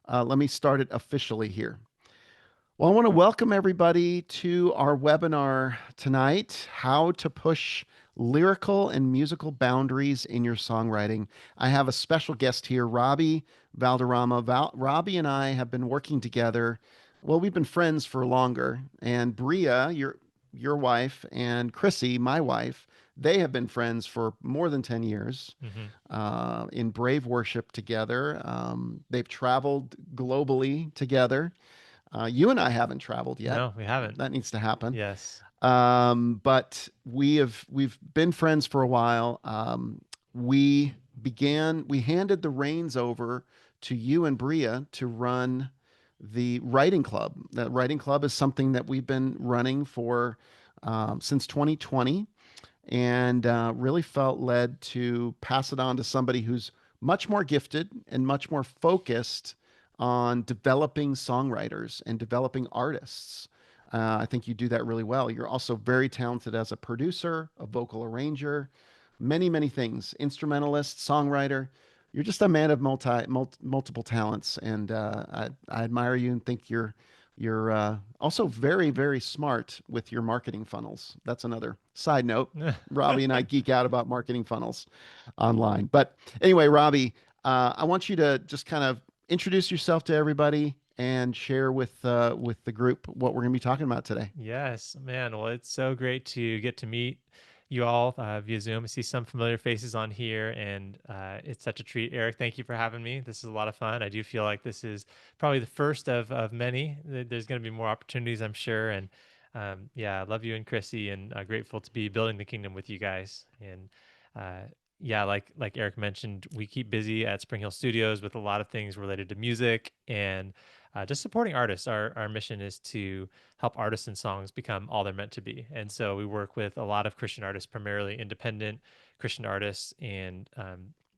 Let me start it officially here. Well, I want to welcome everybody to our webinar tonight, How to Push Lyrical and Musical Boundaries in Your Songwriting. I have a special guest here, Robby Valderrama. Robby and I have been working together. Well, we've been friends for longer, and Bria, your wife, and Chrissy, my wife, they have been friends for more than 10 years Hmm. in Brave Worship together. They've traveled globally together. You and I haven't traveled yet. No, we haven't. That needs to happen. Yes. But we've been friends for a while. We handed the reins over to you and Bria to run the writing club. That writing club is something that we've been running for since 2020, and really felt led to pass it on to somebody who's much more gifted and much more focused on developing songwriters and developing artists. I think you do that really well. You're also very talented as a producer, a vocal arranger, many things, instrumentalist, songwriter. You're just a man of multiple talents, and I admire you and think you're also very smart with your marketing funnels. That's another side note. Robby and I geek out about marketing funnels online. But anyway, Robby, I want you to just kind of introduce yourself to everybody and share with the group what we're going to be talking about today. Yes, man. Well, it's so great to get to meet you all via Zoom. I see some familiar faces on here, and it's such a treat. Eric, thank you for having me. This is a lot of fun. I do feel like this is probably the first of many. There's going to be more opportunities, I'm sure. And yeah, I love you and Chrissy, and grateful to be building the kingdom with you guys. And yeah, like Eric mentioned, we keep busy at Spring Hill Studios with a lot of things related to music and just supporting artists. Our mission is to help artists and songs become all they're meant to be. And so we work with a lot of Christian artists, primarily independent Christian artists, and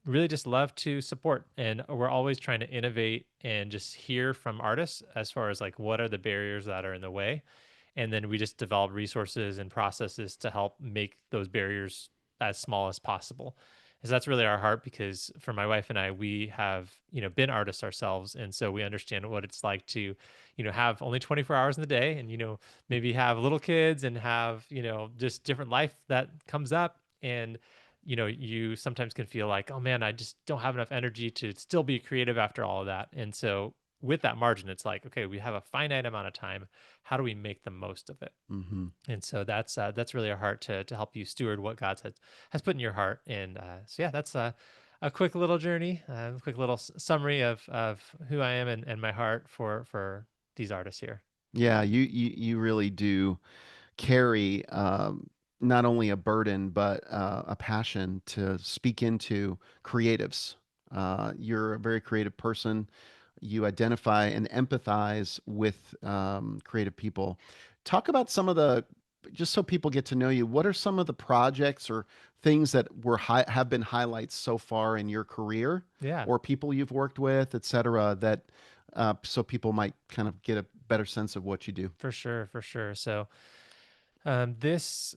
really just love to support. And we're always trying to innovate and just hear from artists as far as like what are the barriers that are in the way. And then we just develop resources and processes to help make those barriers as small as possible. So that's really our heart, because for my wife and I, we have, been artists ourselves. And so we understand what it's like to, have only 24 hours in the day and, maybe have little kids and have, just different life that comes up. And, you sometimes can feel like, oh man, I just don't have enough energy to still be creative after all of that. And so with that margin, it's like, okay, we have a finite amount of time. How do we make the most of it? Mm-hmm. And so that's really our heart to help you steward what God has put in your heart. And so yeah, that's a quick little journey, a quick little summary of who I am and my heart for these artists here. Yeah, you really do carry not only a burden but a passion to speak into creatives. You're a very creative person. You identify and empathize with creative people. Talk about some of the, just so people get to know you. What are some of the projects or things that have been highlights so far in your career, Yeah, or people you've worked with, et cetera, that so people might kind of get a better sense of what you do. for sure, for sure. So this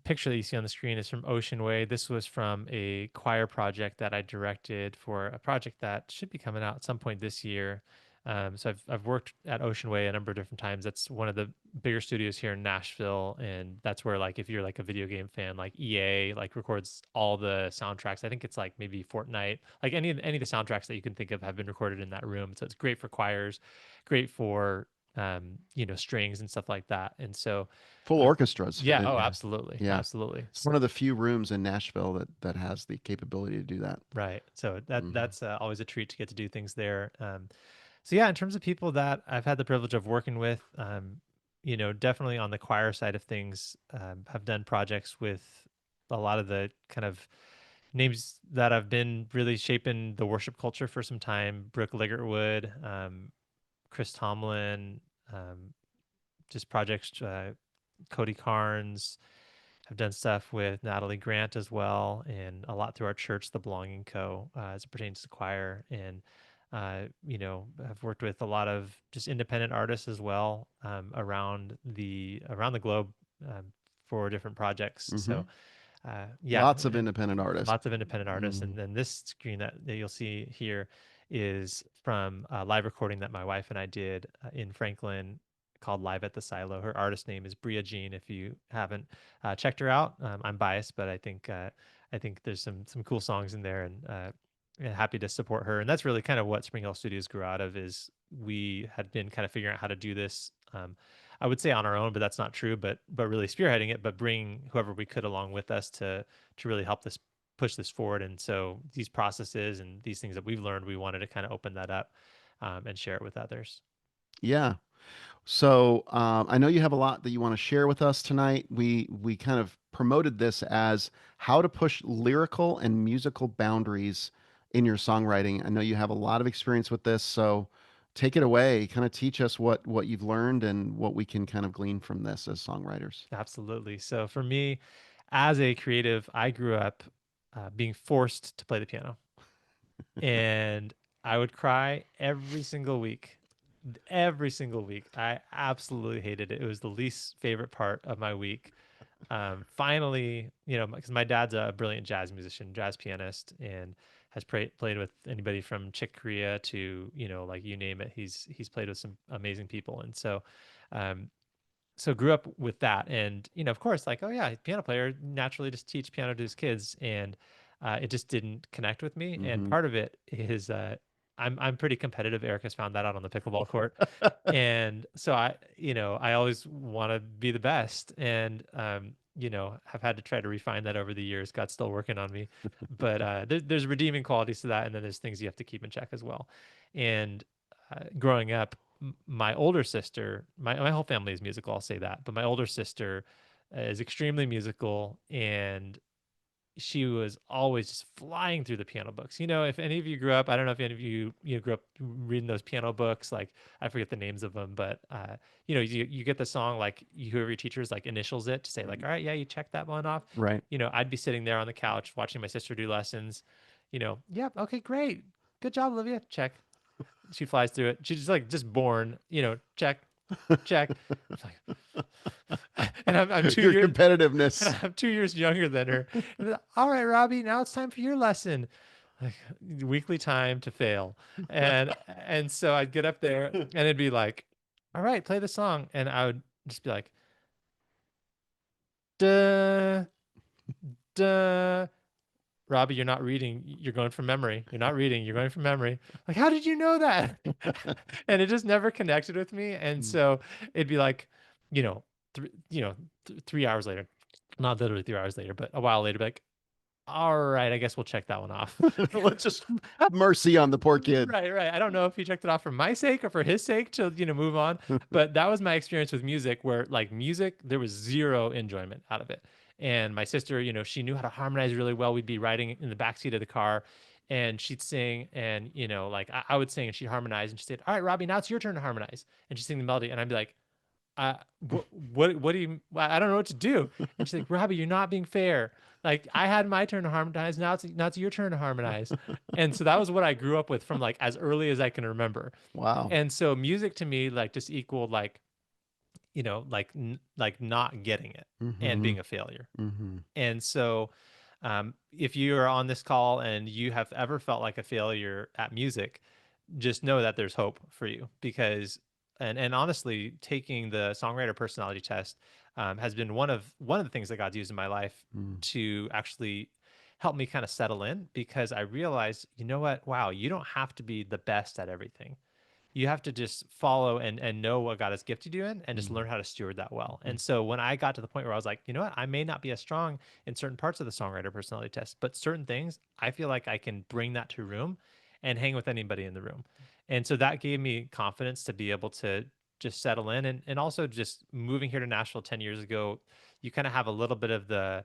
picture that you see on the screen is from Ocean Way. This was from a choir project that I directed for a project that should be coming out at some point this year. So I've worked at Ocean Way a number of different times. That's one of the bigger studios here in Nashville, and that's where, like, if you're like a video game fan, like EA like records all the soundtracks. I think it's like maybe Fortnite, like any of the soundtracks that you can think of have been recorded in that room. So it's great for choirs, great for strings and stuff like that. And so Full uh, orchestras. yeah, oh, absolutely, Yeah. absolutely. It's one of the few rooms in Nashville that has the capability to do that. Right. So Hmm. that's always a treat to get to do things there. So yeah, in terms of people that I've had the privilege of working with, definitely on the choir side of things, have done projects with a lot of the kind of names that have been really shaping the worship culture for some time. Brooke Ligertwood, Chris Tomlin, just projects, Cody Carnes. I've done stuff with Natalie Grant as well, and a lot through our church, the Belonging Co., as it pertains to choir. And I've worked with a lot of just independent artists as well, around the globe, for different projects. Hmm. So yeah, Lots of and independent artists. lots of independent artists. Hmm. And then this screen that you'll see here is from a live recording that my wife and I did in Franklin called Live at the Silo. Her artist name is Bria Jean. If you haven't checked her out, I'm biased, but I think there's some cool songs in there, and yeah, happy to support her. And that's really kind of what Spring Hill Studios grew out of. Is we had been kind of figuring out how to do this. I would say on our own, but that's not true. But really spearheading it, but bring whoever we could along with us to really help this push this forward. And so these processes and these things that we've learned, we wanted to kind of open that up and share it with others. Yeah. So I know you have a lot that you want to share with us tonight. We kind of promoted this as how to push lyrical and musical boundaries in your songwriting. I know you have a lot of experience with this, so take it away. Kind of teach us what you've learned and what we can kind of glean from this as songwriters. Absolutely. So for me, as a creative, I grew up being forced to play the piano, and I would cry every single week. Every single week. I absolutely hated it. It was the least favorite part of my week. Finally, because my dad's a brilliant jazz musician, jazz pianist, and has played with anybody from Chick Corea to, like you name it. He's played with some amazing people. And um, so grew up with that. And, of course, like, oh yeah, piano player, naturally just teach piano to his kids. And it just didn't connect with me. And Hmm. part of it is I'm pretty competitive. Eric has found that out on the pickleball court. And so I always want to be the best. And, have had to try to refine that over the years. God's still working on me. But there's redeeming qualities to that. And then there's things you have to keep in check as well. And growing up, my older sister, my whole family is musical, I'll say that, but my older sister is extremely musical, and she was always just flying through the piano books. If any of you grew up, I don't know if any of you grew up reading those piano books, like I forget the names of them, but you get the song, like whoever your teachers like initials it to say like, all right, yeah, you check that one off. Right. I'd be sitting there on the couch watching my sister do lessons. Yep, okay, great, good job, Olivia. Check. She flies through it. She's like just born, check, check. I'm like, and I'm two Your years, and competitiveness. I'm 2 years younger than her. And like, all right, Robbie, now it's time for your lesson. Like weekly time to fail, and so I'd get up there and it'd be like, all right, play the song, and I would just be like, duh, duh. Robbie, you're not reading. You're going from memory. You're not reading. You're going from memory. Like, how did you know that? And it just never connected with me. And so it'd be like, you know, 3 hours later, not literally 3 hours later, but a while later, be like, all right, I guess we'll check that one off. Let's just mercy on the poor kid. Right, right. I don't know if he checked it off for my sake or for his sake to, move on. But that was my experience with music, where like music, there was zero enjoyment out of it. And my sister, she knew how to harmonize really well. We'd be riding in the backseat of the car and she'd sing, and, like I would sing and she'd harmonize, and she said, all right, Robbie, now it's your turn to harmonize. And she'd sing the melody. And I'd be like, what do you, I don't know what to do. And she's like, Robbie, you're not being fair. Like I had my turn to harmonize. Now it's your turn to harmonize. And so that was what I grew up with from like as early as I can remember. Wow. And so music to me, like just equaled like, like not getting it and Hmm. being a failure. Hmm. And so, if you are on this call and you have ever felt like a failure at music, just know that there's hope for you, because, and honestly, taking the songwriter personality test has been one of the things that God's used in my life Mm. to actually help me kind of settle in, because I realized, you know what? Wow, you don't have to be the best at everything. You have to just follow and know what God has gifted you in, and just Mm. learn how to steward that well. And so when I got to the point where I was like, you know what, I may not be as strong in certain parts of the songwriter personality test, but certain things I feel like I can bring that to room and hang with anybody in the room. And so that gave me confidence to be able to just settle in, and also just moving here to Nashville 10 years ago, you kind of have a little bit of the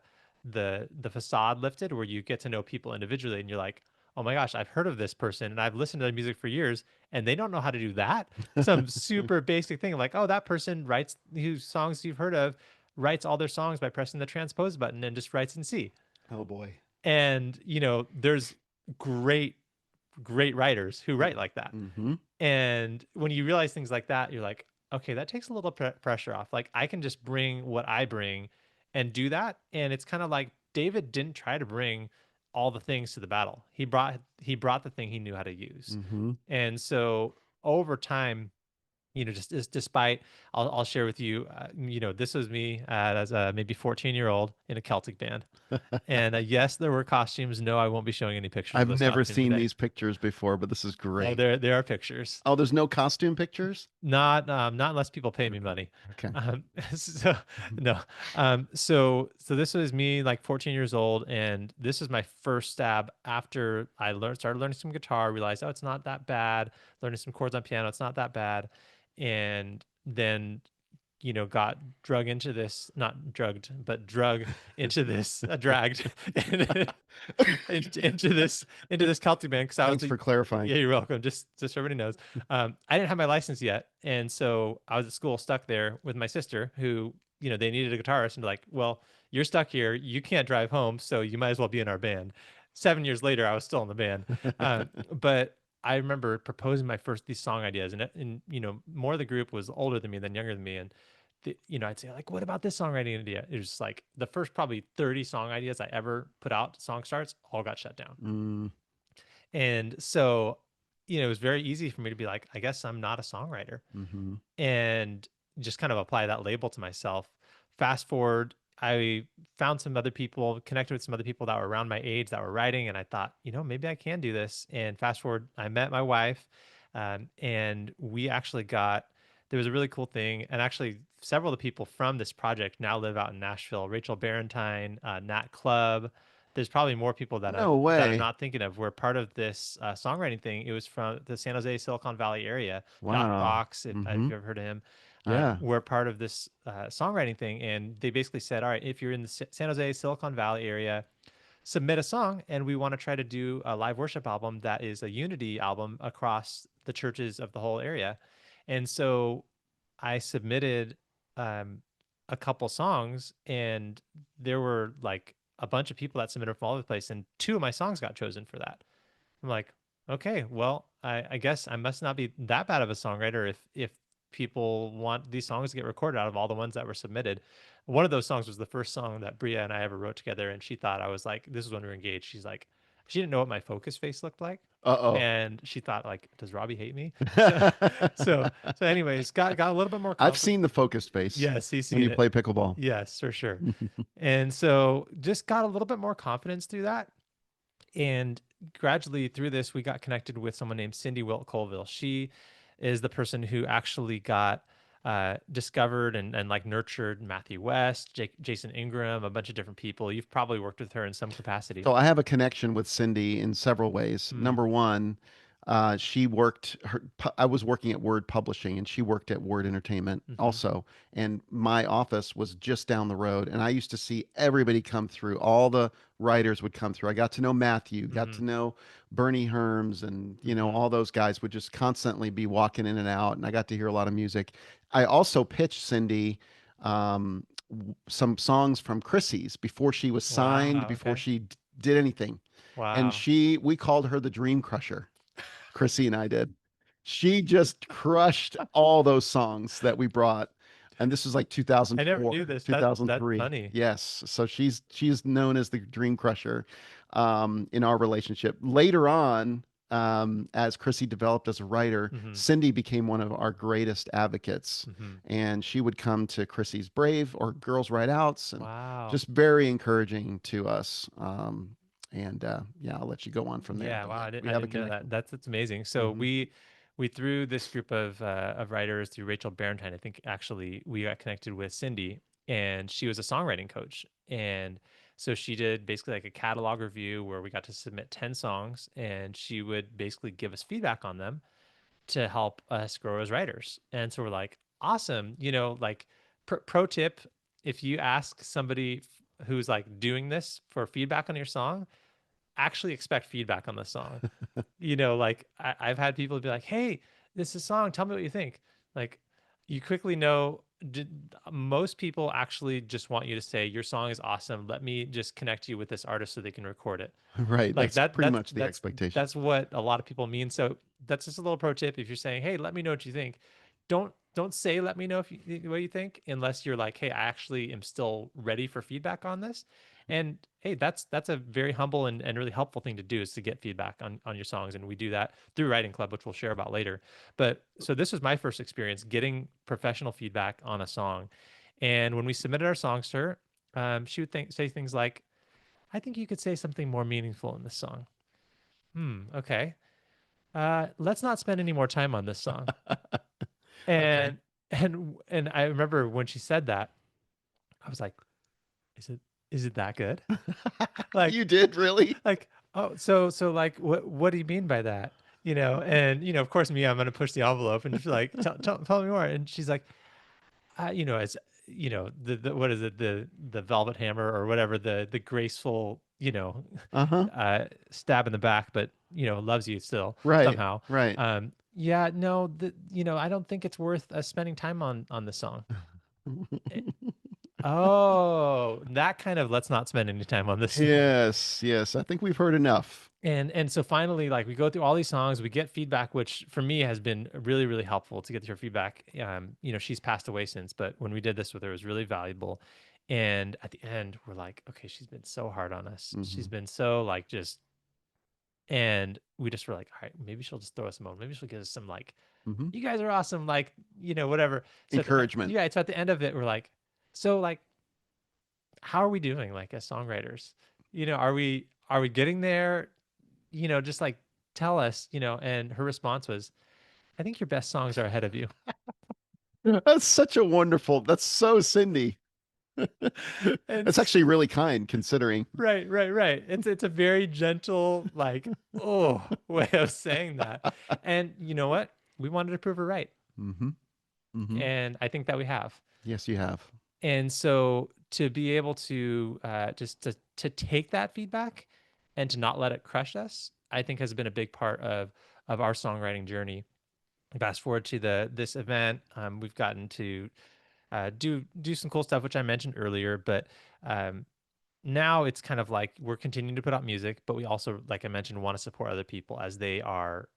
facade lifted, where you get to know people individually and you're like, oh my gosh, I've heard of this person and I've listened to their music for years, and they don't know how to do that. Some super basic thing like, oh, that person writes whose songs you've heard of, writes all their songs by pressing the transpose button and just writes in C. Oh boy. And, there's great, great writers who write like that. Hmm. And when you realize things like that, you're like, okay, that takes a little pressure off. Like I can just bring what I bring and do that. And it's kind of like David didn't try to bring all the things to the battle. He brought the thing he knew how to use. Mm-hmm. And so over time, just despite, I'll share with you, this was me as a maybe 14-year-old in a Celtic band. And yes, there were costumes. No, I won't be showing any pictures of I've those never costumes seen today. these pictures before, but this is Oh, great. there are pictures. Oh, there's no costume pictures? Not unless people pay me Okay. money. Okay. So no. So this was me like 14 years old, and this is my first stab after I started learning some guitar, realized, oh, it's not that bad. Learning some chords on piano, it's not that bad. And then got drug into this, not drugged, but drug into this, dragged into this Celtic band because I was Thanks the for clarifying. yeah, you're welcome. Just so everybody knows, I didn't have my license yet, and so I was at school stuck there with my sister, who they needed a guitarist, and they're like, well, you're stuck here, you can't drive home, so you might as well be in our band. 7 years later, I was still in the band, but I remember proposing my first these song ideas, and more of the group was older than me than younger than me, and I'd say like, what about this songwriting idea? It was just like the first probably 30 song ideas I ever put out, song starts, all got shut down. Mm, And so, it was very easy for me to be like, I guess I'm not a songwriter, mm-hmm. and just kind of apply that label to myself. Fast forward, I found some other people, connected with some other people that were around my age that were writing, and I thought, maybe I can do this. And fast forward, I met my wife, and we actually got. There was a really cool thing, and actually, several of the people from this project now live out in Nashville. Rachel Barentine, Nat Club. There's probably more people No that I'm way. not thinking of. Were part of this songwriting thing. It was from the San Jose, Silicon Valley area. Josh Wow. Fox, if Mm-hmm. you've ever heard of him, Yeah. were part of this songwriting thing. And they basically said, all right, if you're in the San Jose, Silicon Valley area, submit a song, and we want to try to do a live worship album that is a unity album across the churches of the whole area. And so I submitted um, a couple songs, and there were like a bunch of people that submitted from all over the place, and two of my songs got chosen for that. I'm like, okay, well, I guess I must not be that bad of a songwriter if people want these songs to get recorded out of all the ones that were submitted. One of those songs was the first song that Bria and I ever wrote together, and she thought I was like, this is when we were engaged. She's like, she didn't know what my focus face looked like, Uh-oh. and she thought like, does Robbie hate me? So anyways, got a little bit more I've confident. seen the focused face Yes, he's when seen you it. play pickleball. Yes, for sure. And so just got a little bit more confidence through that, and gradually through this, we got connected with someone named Cindy Wilt Colville. She is the person who actually got discovered and like nurtured Matthew West, Jason Ingram, a bunch of different people. You've probably worked with her in some capacity. So I have a connection with Cindy in several ways. Mm, Number one, she worked I was working at Word Publishing and she worked at Word Entertainment hmm also. And my office was just down the road. And I used to see everybody come through. All the writers would come through. I got to know Matthew, got hmm to know Bernie Herms, and hmm all those guys would just constantly be walking in and out. And I got to hear a lot of music. I also pitched Cindy some songs from Chrissy's before she was signed, Wow. before Okay. she did anything. And Wow. we called her the Dream Crusher. Chrissy and I did. She just crushed all those songs that we brought. And this was like I never 2004, knew this. That's 2003. funny. Yes. So she's known as the Dream Crusher in our relationship. Later on, as Chrissy developed as a writer, hmm Cindy became one of our greatest advocates. hmm And she would come to Chrissy's Brave or Girls Write Outs and Wow. just very encouraging to us. And yeah, I'll let you go on from there. Yeah, But wow, yeah, we I have a didn't know that. connection. That's amazing. So Hmm. we through this group of writers through Rachel Barentine, I think actually we got connected with Cindy, and she was a songwriting coach. And so she did basically like a catalog review where we got to submit 10 songs, and she would basically give us feedback on them to help us grow as writers. And so we're like, awesome, like pro tip, if you ask somebody who's like doing this for feedback on your song, actually expect feedback on the song. Like I've had people be like, "Hey, this is a song. Tell me what you think." Like, you quickly know. Most people actually just want you to say your song is awesome. Let me just connect you with this artist so they can record it. Right. Like That's that. pretty much the expectation. That's what a lot of people mean. So that's just a little pro tip. If you're saying, "Hey, let me know what you think," don't say "let me know if what you think" unless you're like, "Hey, I actually am still ready for feedback on this." And hey, that's a very humble and really helpful thing to do, is to get feedback on your songs. And we do that through Writing Club, which we'll share about later. But so this was my first experience getting professional feedback on a song. And when we submitted our songs to her, she would say things like, I think you could say something more meaningful in this song. Okay. Let's not spend any more time on this song. Okay. And and I remember when she said that, I was like, is it is it that good? You Like did really? like, oh, so like what do you mean by that? And of course me, I'm gonna push the envelope and just be like, tell me more. And she's like, as the what is it, the velvet hammer or whatever, the graceful, Uh-huh. stab in the back, but loves you still Right. somehow. Right. Yeah, no, I don't think it's worth us spending time on the song. Eh, Oh, that kind of, let's not spend any time on this song. Yes, yes. I think we've heard enough. And so finally, like, we go through all these songs, we get feedback, which for me has been really, really helpful to get her feedback. She's passed away since, but when we did this with her, it was really valuable. And at the end, we're like, okay, she's been so hard on us. She's Hmm. been so like just, and we just were like, all right, maybe she'll just throw us a bone. Maybe she'll give us some like, Hmm. you guys are awesome, like, whatever. So Encouragement. yeah, so at the end of it, we're like, so like, how are we doing like as songwriters? Are we getting there? Just like, tell us. And her response was, I think your best songs are ahead of you. That's such a wonderful. That's so Cindy. And That's actually really kind considering. right, right, right. It's a very gentle, like, oh, way of saying that. And you know what? We wanted to prove her right. Hmm. Hmm. And I think that we have. Yes, you have. And so to be able to just to take that feedback and to not let it crush us, I think has been a big part of our songwriting journey. Fast forward to this event, we've gotten to do some cool stuff, which I mentioned earlier. But um, now it's kind of like we're continuing to put out music, but we also, like I mentioned, want to support other people as they are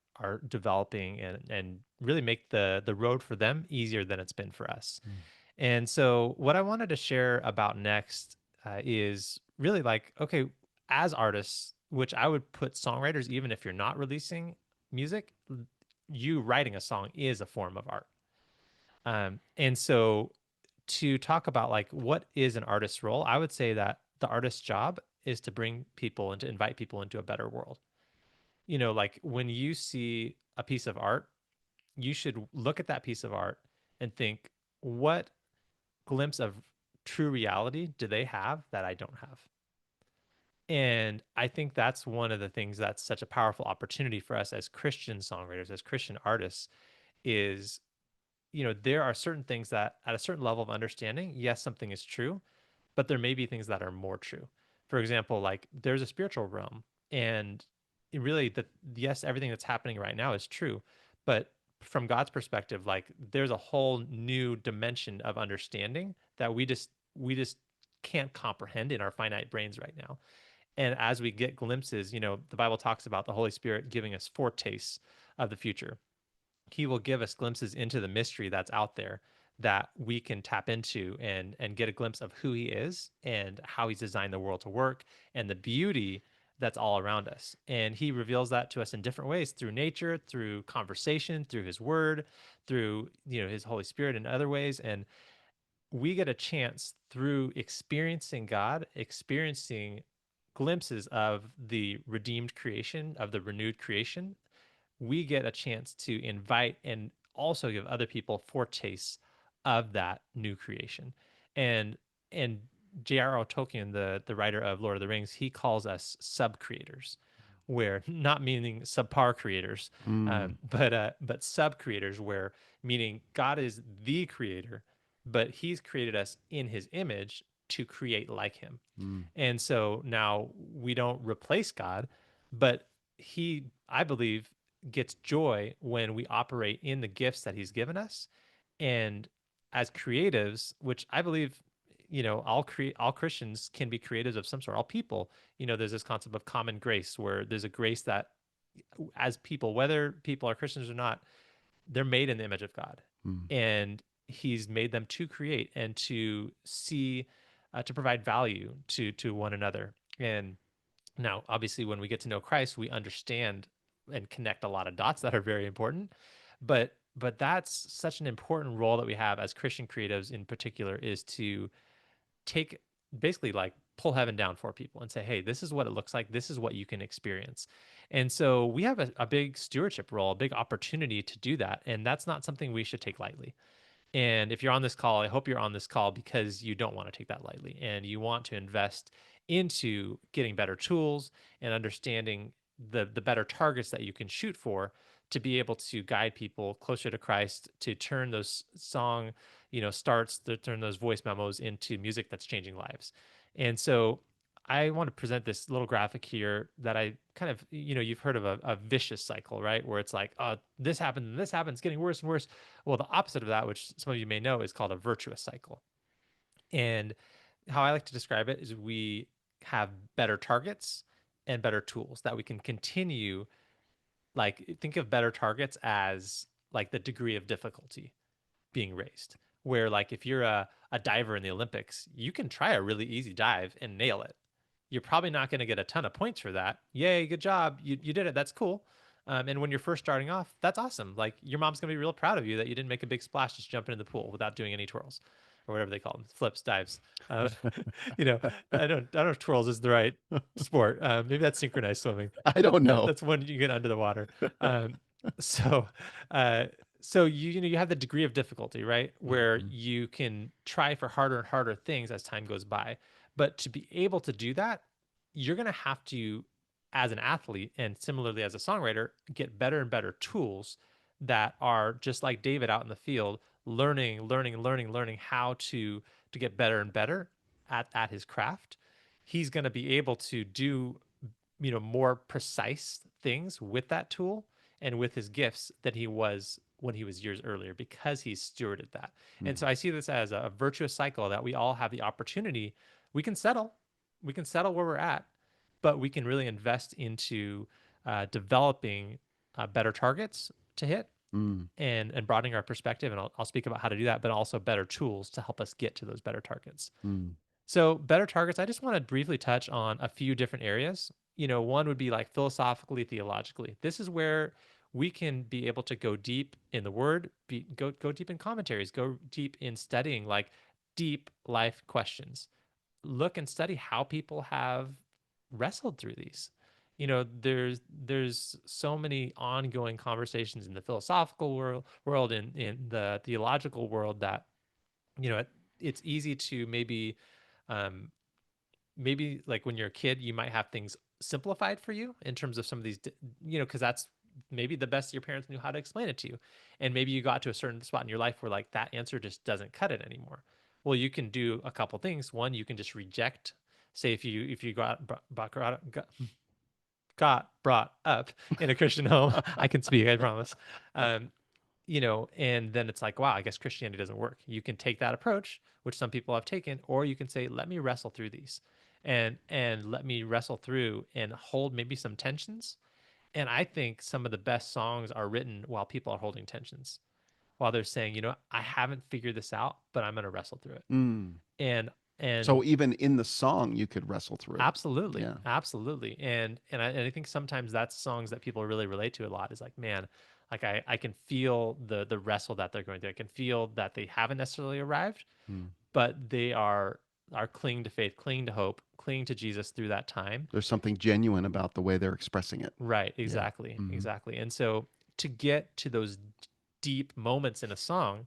developing and really make the road for them easier than it's been for us. And so, what I wanted to share about next is really like, okay, as artists, which I would put songwriters, even if you're not releasing music, you writing a song is a form of art. And so, to talk about like what is an artist's role, I would say that the artist's job is to bring people and to invite people into a better world. Like when you see a piece of art, you should look at that piece of art and think, what glimpse of true reality do they have that I don't have? And I think that's one of the things that's such a powerful opportunity for us as Christian songwriters, as Christian artists, is, there are certain things that at a certain level of understanding, yes, something is true, but there may be things that are more true. For example, like there's a spiritual realm, and really, that, yes, everything that's happening right now is true, but from God's perspective, like there's a whole new dimension of understanding that we just can't comprehend in our finite brains right now. And as we get glimpses, the Bible talks about the Holy Spirit giving us foretastes of the future. He will give us glimpses into the mystery that's out there that we can tap into and get a glimpse of who he is and how he's designed the world to work and the beauty that's all around us. And he reveals that to us in different ways, through nature, through conversation, through his word, through his Holy Spirit, in other ways. And we get a chance through experiencing God, experiencing glimpses of the redeemed creation, of the renewed creation. We get a chance to invite and also give other people foretastes of that new creation. And J.R.R. Tolkien, the writer of Lord of the Rings, he calls us sub creators, where, not meaning subpar creators, Mm, but sub creators, where meaning God is the creator, but he's created us in his image to create like him. mm, And so now we don't replace God, but he, I believe, gets joy when we operate in the gifts that he's given us. And as creatives, which I believe, all Christians can be creatives of some sort, all people, there's this concept of common grace, where there's a grace that, as people, whether people are Christians or not, they're made in the image of God. mm, And he's made them to create and to see to provide value to one another. And now, obviously, when we get to know Christ, we understand and connect a lot of dots that are very important. But that's such an important role that we have as Christian creatives in particular, is to take, basically, like, pull heaven down for people and say, hey, this is what it looks like, this is what you can experience. And so we have a big stewardship role, a big opportunity to do that, and that's not something we should take lightly. And if you're on this call, I hope you're on this call because you don't want to take that lightly and you want to invest into getting better tools and understanding the better targets that you can shoot for, to be able to guide people closer to Christ, to turn those song, starts, to turn those voice memos into music that's changing lives. And so I want to present this little graphic here that I kind of, you've heard of a vicious cycle, right? Where it's like, this happened and this happened, it's getting worse and worse. Well, the opposite of that, which some of you may know, is called a virtuous cycle. And how I like to describe it is we have better targets and better tools that we can continue. Like, think of better targets as like the degree of difficulty being raised. Where, like, if you're a diver in the Olympics, you can try a really easy dive and nail it. You're probably not going to get a ton of points for that. Yay, good job. You did it. That's cool. And when you're first starting off, that's awesome. Like, your mom's going to be real proud of you that you didn't make a big splash just jumping in the pool without doing any twirls or whatever they call them, flips, dives. Uh, you know, I don't know if twirls is the right sport. Maybe that's synchronized swimming. I don't know. That's when you get under the water. Um, so, uh, so you have the degree of difficulty, right, where Mhm. you can try for harder and harder things as time goes by. But to be able to do that, you're going to have to, as an athlete and similarly as a songwriter, get better and better tools that are just like David out in the field, learning how to get better and better at his craft. He's going to be able to do, more precise things with that tool and with his gifts than he was when he was years earlier, because he's stewarded that. And so Mhm. I see this as a virtuous cycle that we all have the opportunity. We can settle, we can settle where we're at, but we can really invest into developing better targets to hit, Mm. and broadening our perspective. And I'll speak about how to do that, but also better tools to help us get to those better targets. Mm. So, better targets, I just want to briefly touch on a few different areas. One would be like philosophically, theologically. This is where we can be able to go deep in the word, go deep in commentaries, go deep in studying like deep life questions. Look and study how people have wrestled through these. There's so many ongoing conversations in the philosophical world, in the theological world, that it's easy to um, maybe like when you're a kid, you might have things simplified for you in terms of some of these, because that's maybe the best your parents knew how to explain it to you. And maybe you got to a certain spot in your life where like that answer just doesn't cut it anymore. Well, you can do a couple things. One, you can just reject. Say if you got brought up in a Christian home, I can speak, I promise. Um, and then it's like, wow, I guess Christianity doesn't work. You can take that approach, which some people have taken, or you can say, let me wrestle through these, and let me wrestle through and hold maybe some tensions. And I think some of the best songs are written while people are holding tensions, while they're saying, I haven't figured this out, but I'm going to wrestle through it. Mm. And So and even in the song, you could wrestle through it. absolutely, Yeah. absolutely. And I think sometimes that's songs that people really relate to a lot, is like, man, like I can feel the wrestle that they're going through. I can feel that they haven't necessarily arrived, Mm. but they are clinging to faith, clinging to hope, clinging to Jesus through that time. There's something genuine about the way they're expressing it. Right, Yeah. exactly, Mhm. exactly. And so to get to those deep moments in a song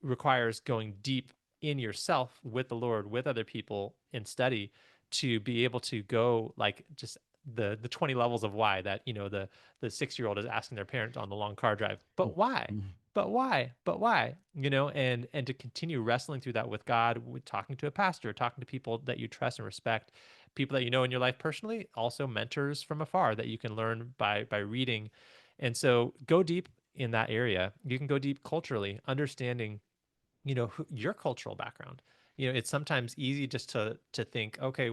requires going deep in yourself with the Lord, with other people in study, to be able to go like just the 20 levels of why that, the 6-year-old is asking their parent on the long car drive. But why? Mhm. But why? But why? And to continue wrestling through that with God, with talking to a pastor, talking to people that you trust and respect, people that you know in your life personally, also mentors from afar that you can learn by reading. And so go deep in that area. You can go deep culturally, understanding your cultural background. It's sometimes easy just to think, okay,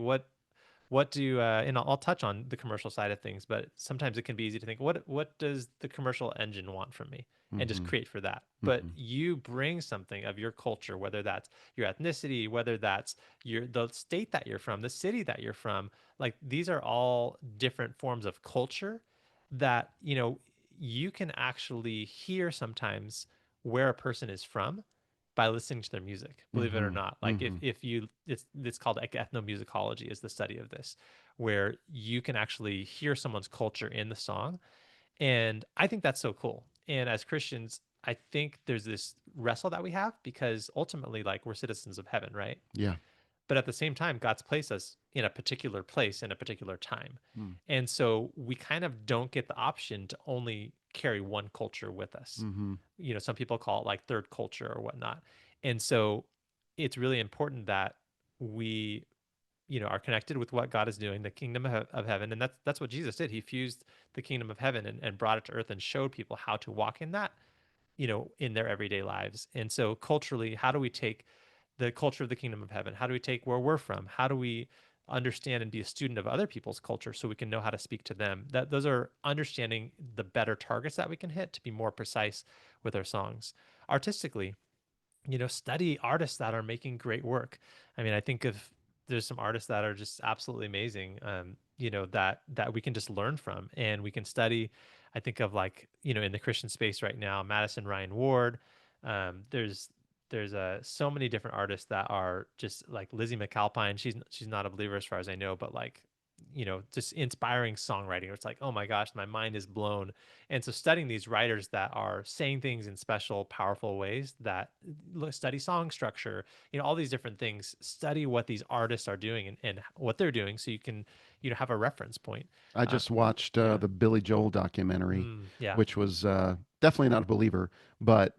what do and I'll touch on the commercial side of things, but sometimes it can be easy to think, what does the commercial engine want from me, and just Mm-hmm. create for that. But Mm-hmm. you bring something of your culture, whether that's your ethnicity, whether that's the state that you're from, the city that you're from. Like, these are all different forms of culture that, you can actually hear sometimes where a person is from by listening to their music, believe it or Mm-hmm. not. Like, Mm-hmm. if you it's called like ethnomusicology, is the study of this, where you can actually hear someone's culture in the song. And I think that's so cool. And as Christians, I think there's this wrestle that we have, because ultimately, like, we're citizens of heaven, right? Yeah. But at the same time, God's placed us in a particular place in a particular time. Mm. And so we kind of don't get the option to only carry one culture with us. Mm-hmm. Some people call it like third culture or whatnot. And so it's really important that we, are connected with what God is doing, the kingdom of heaven. And that's what Jesus did. He fused the kingdom of heaven and brought it to earth and showed people how to walk in that, in their everyday lives. And so culturally, how do we take the culture of the kingdom of heaven? How do we take where we're from? How do we understand and be a student of other people's culture so we can know how to speak to them? That those are understanding the better targets that we can hit to be more precise with our songs. Artistically, study artists that are making great work. I mean, I think of there's some artists that are just absolutely amazing, that we can just learn from and we can study. I think of, like, in the Christian space right now, Madison Ryan Ward. There's so many different artists that are just like Lizzie McAlpine. She's not a believer as far as I know, but like, just inspiring songwriting. It's like, oh my gosh, my mind is blown. And so studying these writers that are saying things in special, powerful ways, that study song structure, all these different things, study what these artists are doing and what they're doing, so you can, have a reference point. I Uh, just watched yeah. the Billy Joel documentary, Yeah. which was definitely not a believer, but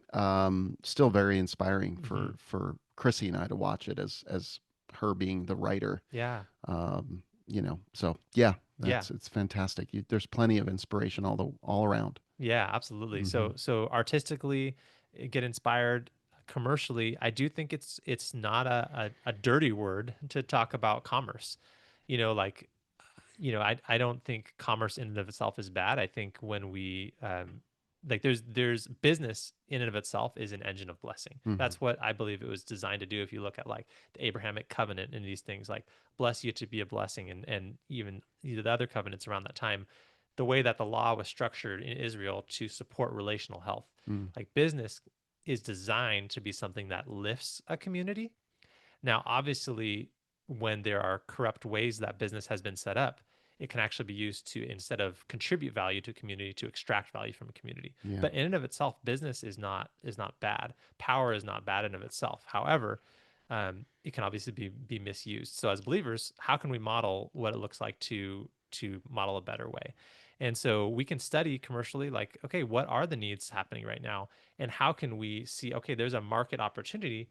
still very inspiring Hmm. for Chrissy and I to watch it as her being the writer. Yeah. So yeah, Yeah. it's fantastic. There's plenty of inspiration all around. Yeah, absolutely. Hmm. So artistically, get inspired. Commercially, I do think it's not a dirty word to talk about commerce. Like, I don't think commerce in and of itself is bad. I think when we, like, there's business in and of itself is an engine of blessing. Hmm. That's what I believe it was designed to do. If you look at like the Abrahamic covenant and these things, like, bless you to be a blessing, and even the other covenants around that time, the way that the law was structured in Israel to support relational health, Mm. like, business is designed to be something that lifts a community. Now, obviously, when there are corrupt ways that business has been set up, it can actually be used to, instead of contribute value to a community, to extract value from a community. Yeah. But in and of itself, business is not bad. Power is not bad in and of itself. However, it can obviously be misused. So as believers, how can we model what it looks like to model a better way? And so we can study commercially, like, okay, what are the needs happening right now? And how can we see, okay, there's a market opportunity,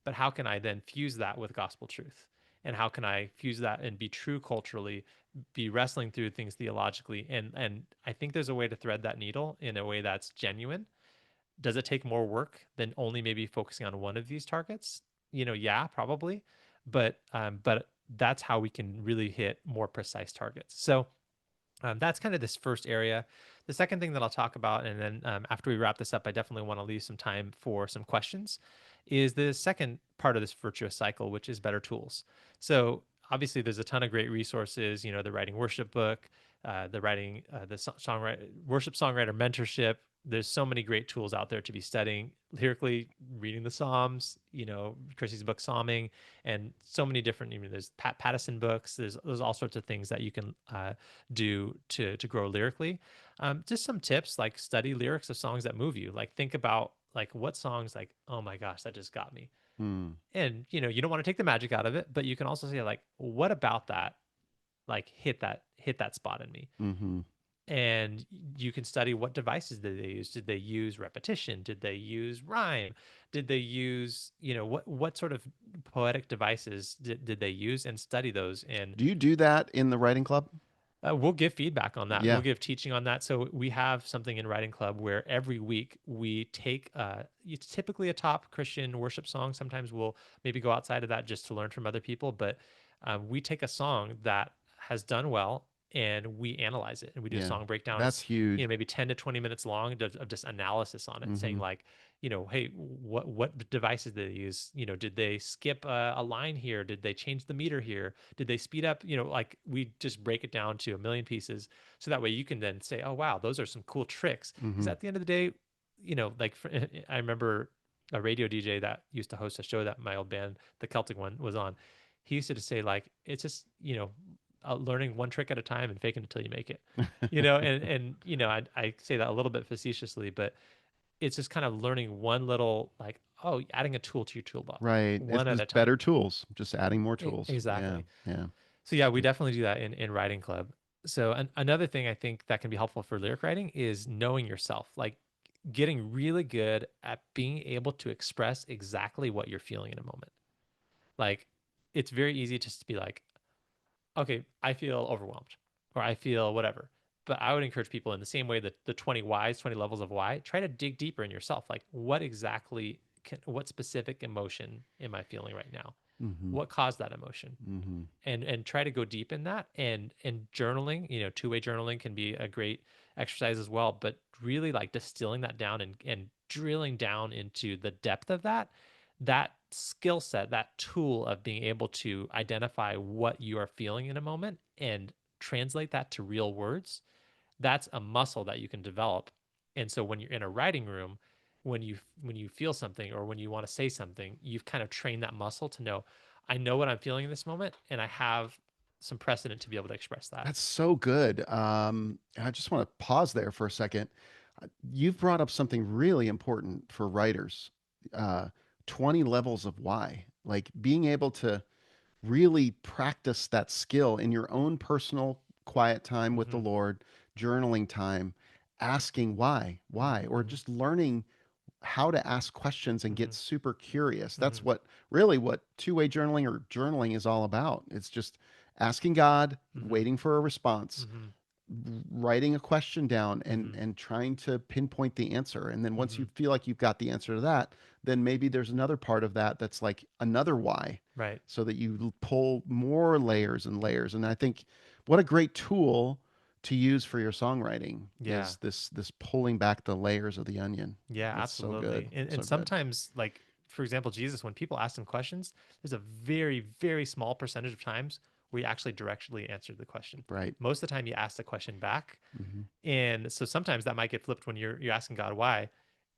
but how can I then fuse that with gospel truth? And how can I fuse that and be true culturally, be wrestling through things theologically? And I think there's a way to thread that needle in a way that's genuine. Does it take more work than only maybe focusing on one of these targets? Yeah, probably. But that's how we can really hit more precise targets. So that's kind of this first area. The second thing that I'll talk about, and then after we wrap this up, I definitely want to leave some time for some questions, is the second part of this virtuous cycle, which is better tools. So obviously, there's a ton of great resources. The writing worship book, the writing the songwriter worship songwriter mentorship. There's so many great tools out there to be studying lyrically, reading the Psalms. Chrissy's book Psalming, and so many different. There's Pat Pattison books. There's all sorts of things that you can do to grow lyrically. Just some tips, like, study lyrics of songs that move you. Like, think about, like, what songs, like, oh my gosh, that just got me. Mm. And you don't want to take the magic out of it, but you can also say, like, what about that, like, hit that spot in me. Hmm. And you can study, what devices did they use. Did they use repetition? Did they use rhyme? Did they use, what sort of poetic devices did they use, and study those. And Do you do that in the writing club? we'll give feedback on that. We'll Yeah. give teaching on that. So we have something in Writing Club where every week we take, it's typically a top Christian worship song. Sometimes we'll maybe go outside of that just to learn from other people. But we take a song that has done well, and we analyze it and we do a Yeah. song breakdown. That's It's, huge. maybe 10 to 20 minutes long of just analysis on it, saying Hmm. like, hey, what devices did they use? Did they skip a line here? Did they change the meter here? Did they speed up? Like we just break it down to a million pieces, so that way you can then say, oh wow, those are some cool tricks. Because Hmm. at the end of the day, like I remember a radio DJ that used to host a show that my old band, the Celtic one, was on. He used to just say like, it's just learning one trick at a time and faking it until you make it. And I say that a little bit facetiously, but it's just kind of learning one little, like, oh, adding a tool to your toolbox, Right. It's one at a just time. better tools, just adding more tools. Yeah. Exactly. Yeah. So yeah, we Sweet. definitely do that in writing club. So another thing I think that can be helpful for lyric writing is knowing yourself, like getting really good at being able to express exactly what you're feeling in a moment. Like it's very easy just to be like, okay, I feel overwhelmed or I feel whatever. But I would encourage people in the same way that the 20 whys, 20 levels of why, try to dig deeper in yourself. Like what exactly what specific emotion am I feeling right now? Hmm. What caused that emotion? Hmm. And try to go deep in that, and journaling, two-way journaling can be a great exercise as well, but really like distilling that down and drilling down into the depth of that skill set, that tool of being able to identify what you are feeling in a moment and translate that to real words. That's a muscle that you can develop. And so when you're in a writing room, when you feel something or when you want to say something, you've kind of trained that muscle to know, I know what I'm feeling in this moment and I have some precedent to be able to express that. That's so good. I just want to pause there for a second. You've brought up something really important for writers. Uh, 20 levels of why, like being able to really practice that skill in your own personal quiet time with the Hmm. Lord, journaling time, asking why, Hmm. or Hmm. just learning how to ask questions and get Hmm. super curious. That's Hmm. what really what two-way journaling or journaling is all about. It's just asking God, Hmm. waiting for a response, Hmm. writing a question down and Hmm. trying to pinpoint the answer. And then once Hmm. you feel like you've got the answer to that, then maybe there's another part of that that's like another why, Right. so that you pull more layers and layers. And I think what a great tool to use for your songwriting Yeah. is this pulling back the layers of the onion. Yeah, That's so good. absolutely. And So good. sometimes, like, for example, Jesus, when people ask him questions, there's a very, very small percentage of times where he actually directly answered the question. Right. Most of the time, you ask the question back. Hmm. And so sometimes that might get flipped when you're asking God why.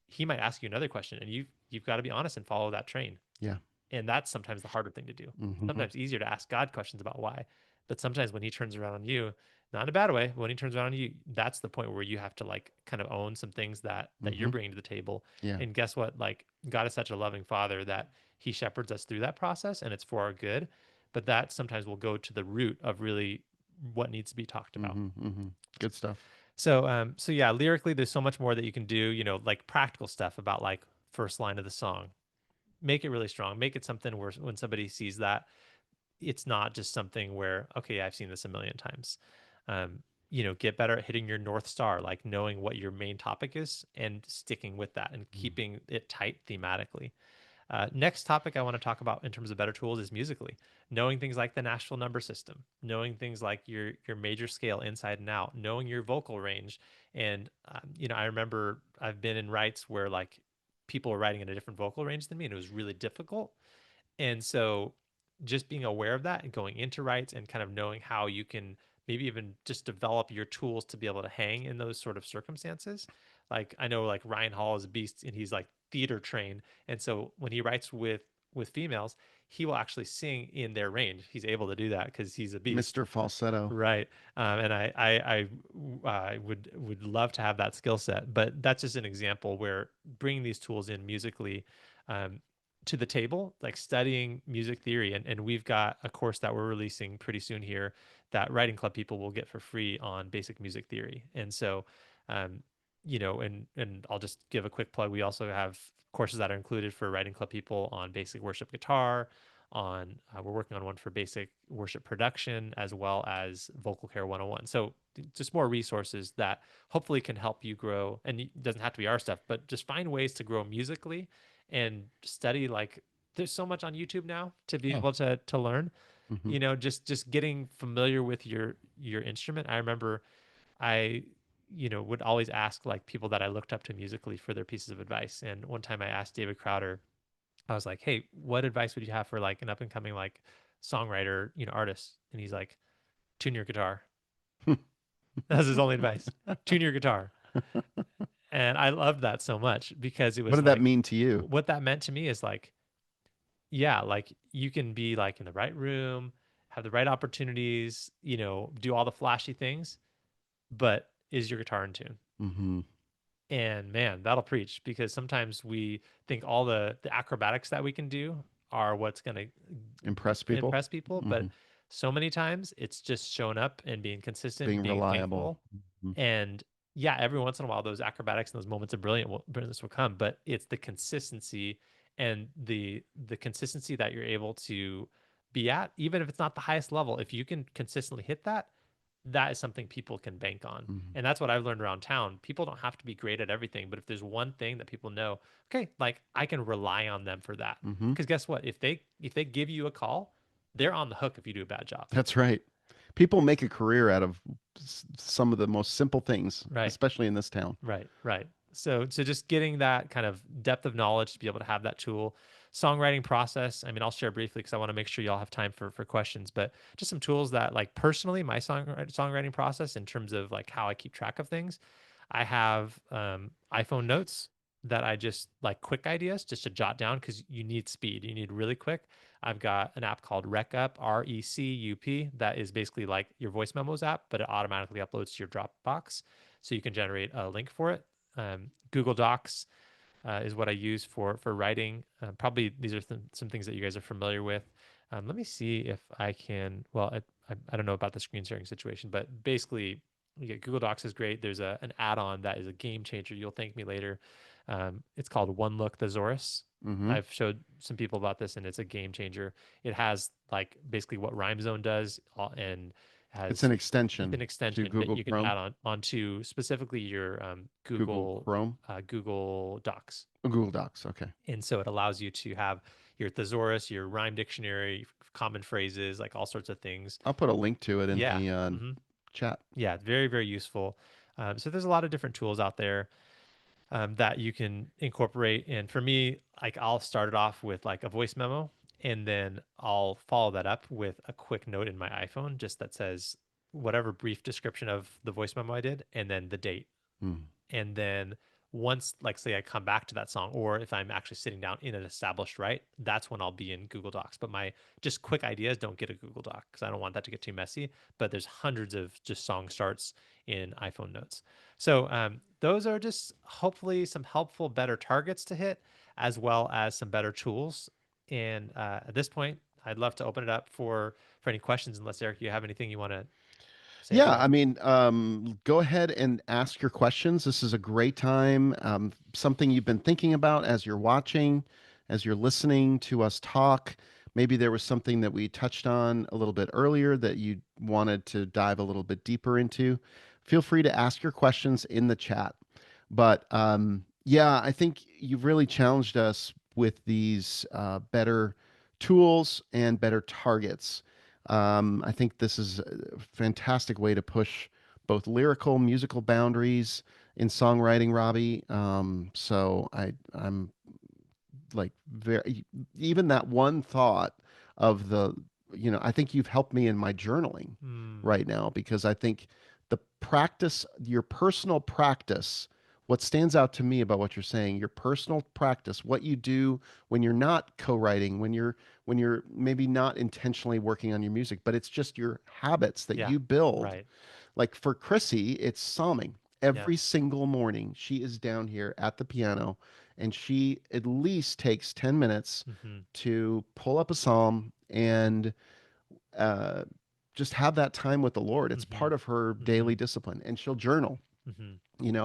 He might ask you another question, and you've got to be honest and follow that train. Yeah. And that's sometimes the harder thing to do. Hmm. Sometimes easier to ask God questions about why. But sometimes when he turns around on you, not in a bad way, but when he turns around on you, that's the point where you have to like kind of own some things that you're Hmm. bringing to the table. Yeah. And guess what? Like God is such a loving father that he shepherds us through that process and it's for our good. But that sometimes will go to the root of really what needs to be talked about. Hmm. Hmm. Good stuff. So yeah, lyrically, there's so much more that you can do, like practical stuff about like first line of the song. Make it really strong. Make it something where when somebody sees that, it's not just something where, okay, I've seen this a million times. Um, get better at hitting your North Star, like knowing what your main topic is and sticking with that and Mm. keeping it tight thematically. Next topic I want to talk about in terms of better tools is musically. Knowing things like the Nashville number system, knowing things like your major scale inside and out, knowing your vocal range. And I remember I've been in writes where like people were writing in a different vocal range than me, and it was really difficult. And so just being aware of that and going into writes and kind of knowing how you can maybe even just develop your tools to be able to hang in those sort of circumstances. Like I know like Ryan Hall is a beast and he's like theater trained. And so when he writes with females, he will actually sing in their range. He's able to do that because he's a beast. Mr. Falsetto. Right. And I would love to have that skill set, but that's just an example where bringing these tools in musically, um, to the table, like studying music theory. And we've got a course that we're releasing pretty soon here that writing club people will get for free on basic music theory. And so, um, and I'll just give a quick plug. We also have courses that are included for writing club people on basic worship guitar, on we're working on one for basic worship production as well as vocal care 101. So just more resources that hopefully can help you grow, and it doesn't have to be our stuff, but just find ways to grow musically and study. Like there's so much on YouTube now to be Oh, able to learn. Hmm. You know, just getting familiar with your instrument. I remember I, you know, would always ask like people that I looked up to musically for their pieces of advice. And one time I asked David Crowder, I was like, "Hey, what advice would you have for like an up and coming like songwriter, you know, artist?" And he's like, "Tune your guitar." That was his only advice. Tune your guitar. And I loved that so much because it What was did that like mean to you? what that meant to me is like, yeah, like you can be like in the right room, have the right opportunities, you know, do all the flashy things, but is your guitar in tune? Hmm. And man, that'll preach because sometimes we think all the acrobatics that we can do are what's going to Impress people. impress people, Hmm. but so many times it's just showing up and being consistent and Being being reliable. faithful. Hmm. And yeah, every once in a while those acrobatics and those moments of brilliance will come, but it's the consistency and the consistency that you're able to be at, even if it's not the highest level. If you can consistently hit that, that is something people can bank on. Hmm. And that's what I've learned around town. People don't have to be great at everything, but if there's one thing that people know, okay, like I can rely on them for that. Hmm. Because guess what? If they give you a call, they're on the hook if you do a bad job. That's right. People make a career out of some of the most simple things, Right. especially in this town. Right, right. So just getting that kind of depth of knowledge to be able to have that tool. Songwriting process. I mean, I'll share briefly because I want to make sure y'all have time for questions, but just some tools that like personally my songwriting process in terms of like how I keep track of things. I have iPhone notes that I just like quick ideas just to jot down because you need speed. You need really quick. I've got an app called RecUp, RECUP, that is basically like your voice memos app, but it automatically uploads to your Dropbox so you can generate a link for it. Google Docs is what I use for writing. Probably these are some things that you guys are familiar with. Let me see if I can. Well, I don't know about the screen sharing situation, but basically, yeah, Google Docs is great. There's an add-on that is a game changer. You'll thank me later. It's called One Look Thesaurus. Hmm. I've showed some people about this, and it's a game changer. It has like basically what Rhyme Zone does, and It's an has extension an to extension that Google you can Chrome, add on onto specifically your Google Google Chrome, Google Docs, Google Docs. Okay. and so it allows you to have your thesaurus, your rhyme dictionary, common phrases, like all sorts of things. I'll put a link to it in Yeah, the hmm chat. yeah, very useful. So there's a lot of different tools out there that you can incorporate. And for me, like I'll start it off with like a voice memo, and then I'll follow that up with a quick note in my iPhone, just that says whatever brief description of the voice memo I did, and then the date. Mm. And then once, like say I come back to that song, or if I'm actually sitting down in an established write, that's when I'll be in Google Docs. But my just quick ideas don't get a Google Doc because I don't want that to get too messy. But there's hundreds of just song starts in iPhone notes. So those are just hopefully some helpful better targets to hit, as well as some better tools. And at this point, I'd love to open it up for any questions, unless Eric, you have anything you want to say Yeah, about I it. mean, go ahead and ask your questions. This is a great time. Something you've been thinking about as you're watching, as you're listening to us talk. Maybe there was something that we touched on a little bit earlier that you wanted to dive a little bit deeper into. Feel free to ask your questions in the chat. But yeah, I think you've really challenged us with these better tools and better targets. I think this is a fantastic way to push both lyrical, musical boundaries in songwriting, Robbie. I'm like very, even that one thought of the, I think you've helped me in my journaling Hmm. right now because I think the practice, your personal practice, what stands out to me about what you're saying, your personal practice, what you do when you're not co-writing, when you're maybe not intentionally working on your music, but it's just your habits that Yeah. you build. Right. Like for Chrissy, it's psalming. Yeah. Every single morning, she is down here at the piano and she at least takes 10 minutes hmm to pull up a psalm and uh, just have that time with the Lord. It's hmm part of her hmm daily discipline. And she'll journal, hmm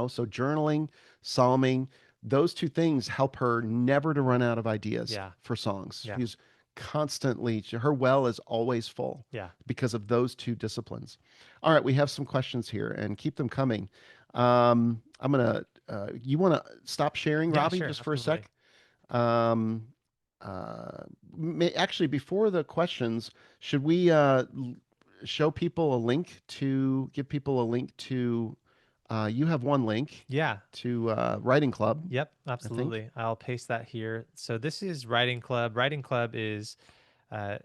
so journaling, psalming, those two things help her never to run out of ideas Yeah. for songs. Yeah. She's constantly, her well is always full Yeah. because of those two disciplines. All right, we have some questions here and keep them coming. I'm going to, you want to stop sharing, Yeah. Robbie, Sure. just for a Absolutely. sec? Um, uh, actually, before the questions, should we show people a link to give people a link to? You have one link Yeah. to Writing Club, Yep. I think. Absolutely. I'll paste that here. So this is Writing Club. Writing Club is uh,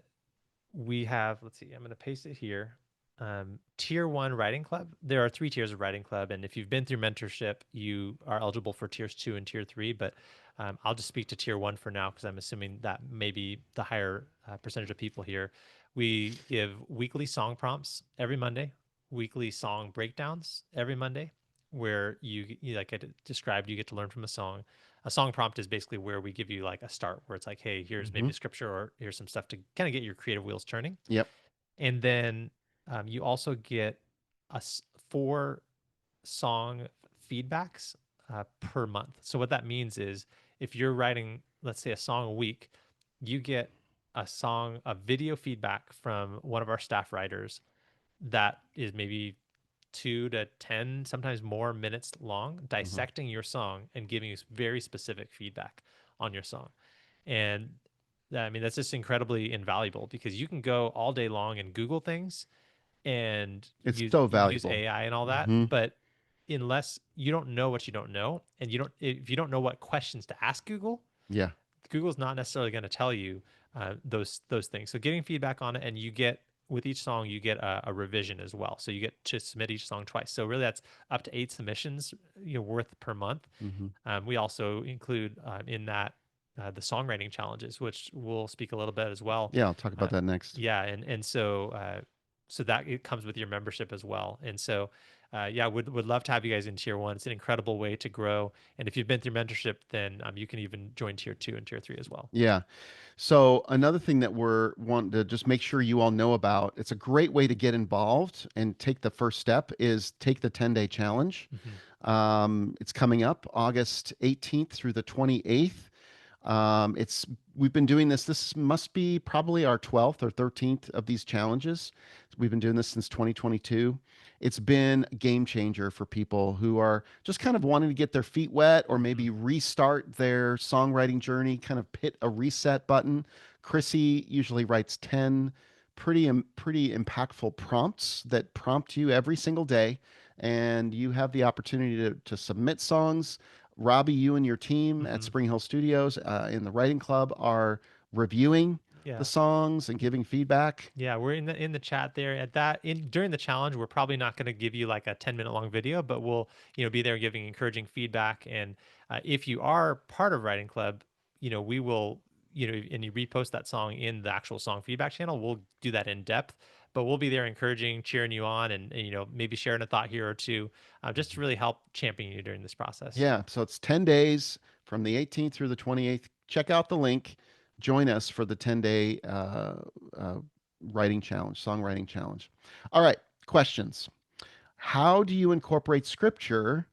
we have, let's see, I'm going to paste it here. Tier one writing club. There are three tiers of writing club. And if you've been through mentorship, you are eligible for tiers two and tier three. But I'll just speak to tier one for now because I'm assuming that maybe the higher percentage of people here. We give weekly song prompts every Monday, weekly song breakdowns every Monday, where you like I described, you get to learn from a song. A song prompt is basically where we give you like a start where it's like, hey, here's Hmm. maybe a scripture or here's some stuff to kind of get your creative wheels turning. Yep. And then you also get four song feedbacks per month. So what that means is if you're writing, let's say, a song a week, you get a video feedback from one of our staff writers that is maybe 2 to 10, sometimes more minutes long, Hmm. dissecting your song and giving you very specific feedback on your song. And I mean, that's just incredibly invaluable because you can go all day long and Google things and It's use so use valuable. AI and all that, Hmm. but unless you don't know what you don't know, and you don't if you don't know what questions to ask Google, Yeah. Google's not necessarily going to tell you those things. So getting feedback on it, and you get with each song you get a revision as well. So you get to submit each song twice. So really, that's up to 8 submissions worth per month. Hmm. We also include in that the songwriting challenges, which we'll speak a little bit as well. Yeah, I'll talk Uh, about that next. yeah, and so so that it comes with your membership as well. And so yeah, would love to have you guys in tier one. It's an incredible way to grow. And if you've been through mentorship, then you can even join tier two and tier three as well. Yeah. So another thing that we're wanting to just make sure you all know about, it's a great way to get involved and take the first step is take the 10-day challenge. Hmm. It's coming up August 18th through the 28th. It's we've been doing this. This must be probably our 12th or 13th of these challenges. We've been doing this since 2022. It's been a game changer for people who are just kind of wanting to get their feet wet or Hmm. maybe restart their songwriting journey, kind of hit a reset button. Chrissy usually writes 10 pretty impactful prompts that prompt you every single day, and you have the opportunity to submit songs. Robby, you and your team at Hmm. Spring Hill Studios in the writing club are reviewing the Yeah. songs and giving feedback. Yeah, we're in the chat there at that in during the challenge. We're probably not going to give you like a 10-minute long video, but we'll be there giving encouraging feedback. And if you are part of Writing Club, we will and you repost that song in the actual song feedback channel. We'll do that in depth, but we'll be there encouraging, cheering you on, and maybe sharing a thought here or two, just to really help champion you during this process. Yeah, so it's 10 days from the 18th through the 28th. Check out the link. Join us for the 10-day uh, writing challenge, songwriting challenge. All right, questions. How do you incorporate scripture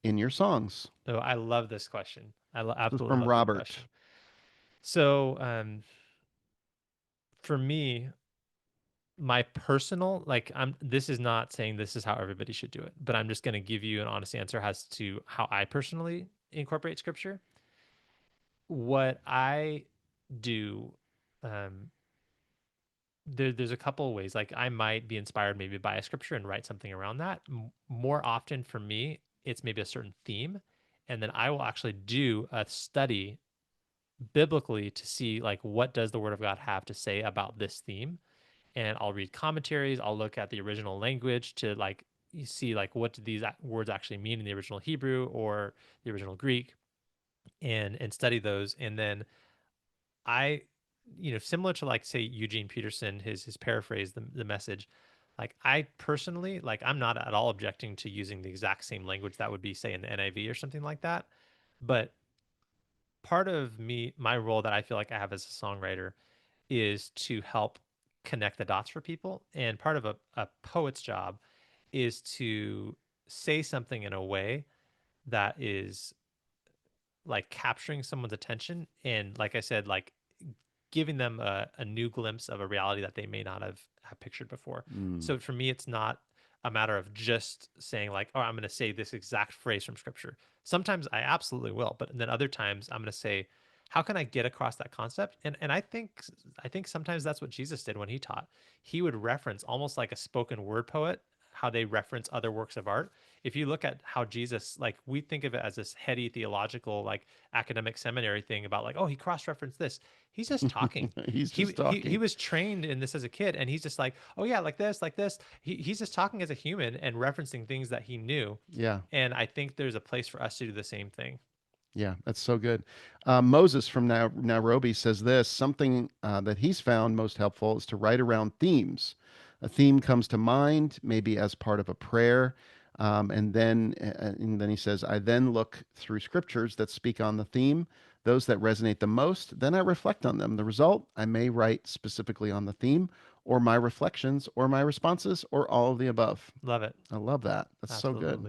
in your songs? So I love this question. This is Absolutely from love this Robert. question. So for me, my personal like I'm this is not saying this is how everybody should do it, but I'm just going to give you an honest answer as to how I personally incorporate scripture. What I do, um there's a couple of ways. Like I might be inspired maybe by a scripture and write something around that. More often for me, it's maybe a certain theme, and then I will actually do a study biblically to see like what does the word of God have to say about this theme, and I'll read commentaries. I'll look at the original language to like you see like what do these words actually mean in the original Hebrew or the original Greek, and study those. And then I, similar to like say Eugene Peterson, his paraphrase, the message. Like I personally like I'm not at all objecting to using the exact same language that would be say in the NIV or something like that, but part of my role that I feel like I have as a songwriter is to help connect the dots for people. And part of a poet's job is to say something in a way that is like capturing someone's attention. And like I said, like giving them a new glimpse of a reality that they may not have pictured before. Mm, So for me, it's not a matter of just saying like, oh, I'm going to say this exact phrase from scripture. Sometimes I absolutely will, but then other times I'm going to say, how can I get across that concept? And I think sometimes that's what Jesus did when he taught. He would reference almost like a spoken word poet, how they reference other works of art. If you look at how Jesus, like we think of it as this heady theological, like academic seminary thing about like, oh, he cross-referenced this. He's just talking. He's He just he talking. was trained in this as a kid, and he's just like, oh yeah, like this, like this. He's just talking as a human and referencing things that he knew. Yeah. And I think there's a place for us to do the same thing. Yeah, that's so good. Moses from Nairobi says this something that he's found most helpful is to write around themes. A theme comes to mind, maybe as part of a prayer. And then he says, I then look through scriptures that speak on the theme, those that resonate the most. Then I reflect on them. The result, I may write specifically on the theme, or my reflections, or my responses, or all of the above. Love it. I love that. That's so good.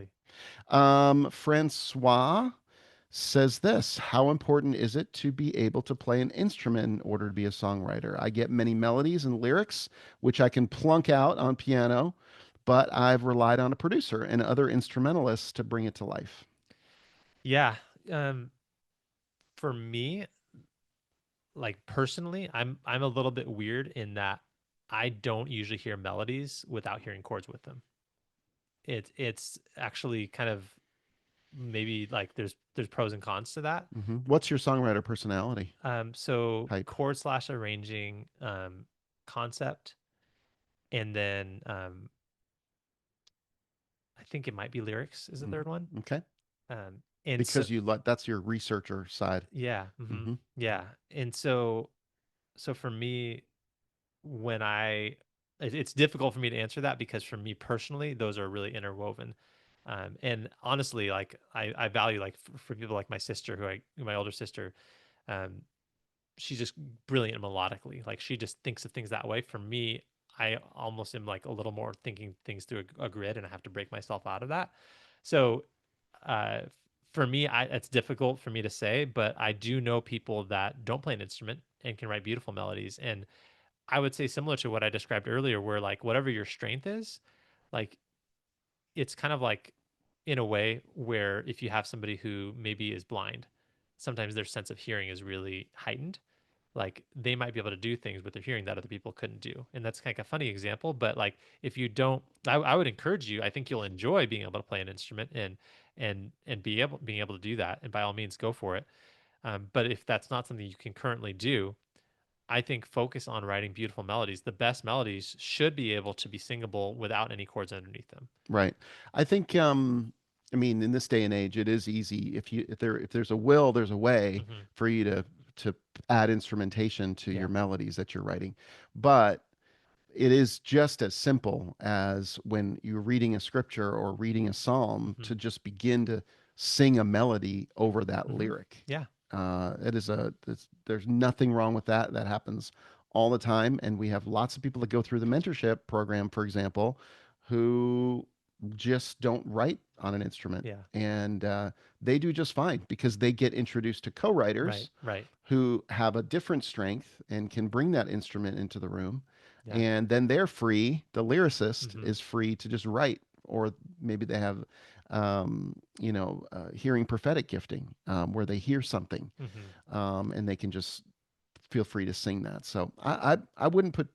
Absolutely. Francois says this: how important is it to be able to play an instrument in order to be a songwriter? I get many melodies and lyrics, which I can plunk out on piano, but I've relied on a producer and other instrumentalists to bring it to life. Yeah. Um, for me, like personally, I'm a little bit weird in that I don't usually hear melodies without hearing chords with them. It's actually kind of maybe like there's pros and cons to that. What's your songwriter personality So type? chord slash arranging concept, and then I think it might be lyrics is the Mhm. third one. Okay, And so because you let that's your researcher side. yeah, Hmm. yeah, and so for me, when it's difficult for me to answer that because for me personally, those are really interwoven. And honestly, like I value like for people like my sister, my older sister, um, she's just brilliant melodically. Like she just thinks of things that way. For me, I almost am like a little more thinking things through a grid, and I have to break myself out of that. So uh, for me, it's difficult for me to say, but I do know people that don't play an instrument and can write beautiful melodies. And I would say similar to what I described earlier, where like whatever your strength is, like it's kind of like in a way where if you have somebody who maybe is blind, sometimes their sense of hearing is really heightened. Like they might be able to do things with their hearing that other people couldn't do. And that's kind of a funny example, but like if you don't, I would encourage you, I think you'll enjoy being able to play an instrument and being able to do that. And by all means go for it. But if that's not something you can currently do, I think focus on writing beautiful melodies. The best melodies should be able to be singable without any chords underneath them. Right. I think I mean in this day and age it is easy if there's a will, there's a way Hmm. for you to add instrumentation to Yeah. your melodies that you're writing. But it is just as simple as when you're reading a scripture or reading a psalm Hmm. to just begin to sing a melody over that Hmm. lyric. Yeah. There's nothing wrong with that. That happens all the time. And we have lots of people that go through the mentorship program, for example, who just don't write on an instrument. Yeah. And they do just fine because they get introduced to Right. co-writers Right. who have a different strength and can bring that instrument into the room. Yeah. And then they're free, the lyricist Hmm. is free to just write, or maybe they have, hearing prophetic gifting where they hear something Hmm. and they can just feel free to sing that. So I wouldn't put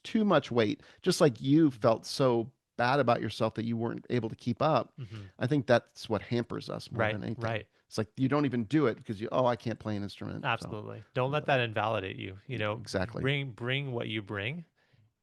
too much weight, just like you felt so bad about yourself that you weren't able to keep up. Hmm. I think that's what hampers us more Right. than anything. Right. It's like you don't even do it because oh, I can't play an instrument. So Absolutely. Don't let that invalidate you. exactly. Bring what you bring,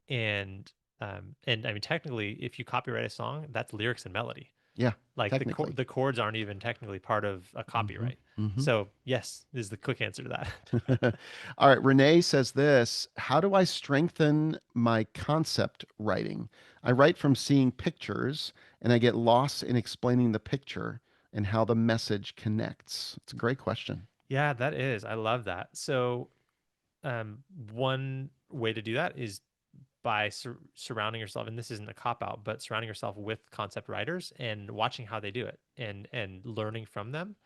and and I mean technically, if you copyright a song, that's lyrics and melody. Yeah, Like technically. the chords aren't even technically part of a Hmm. copyright. Hmm. So yes, is the quick answer to that. All right, Renee says this: how do I strengthen my concept writing? I write from seeing pictures and I get lost in explaining the picture and how the message connects. It's a great question. Yeah, that is. I love that. So, one way to do that is by surrounding yourself, and this isn't a cop out, but surrounding yourself with concept writers and watching how they do it and learning from them.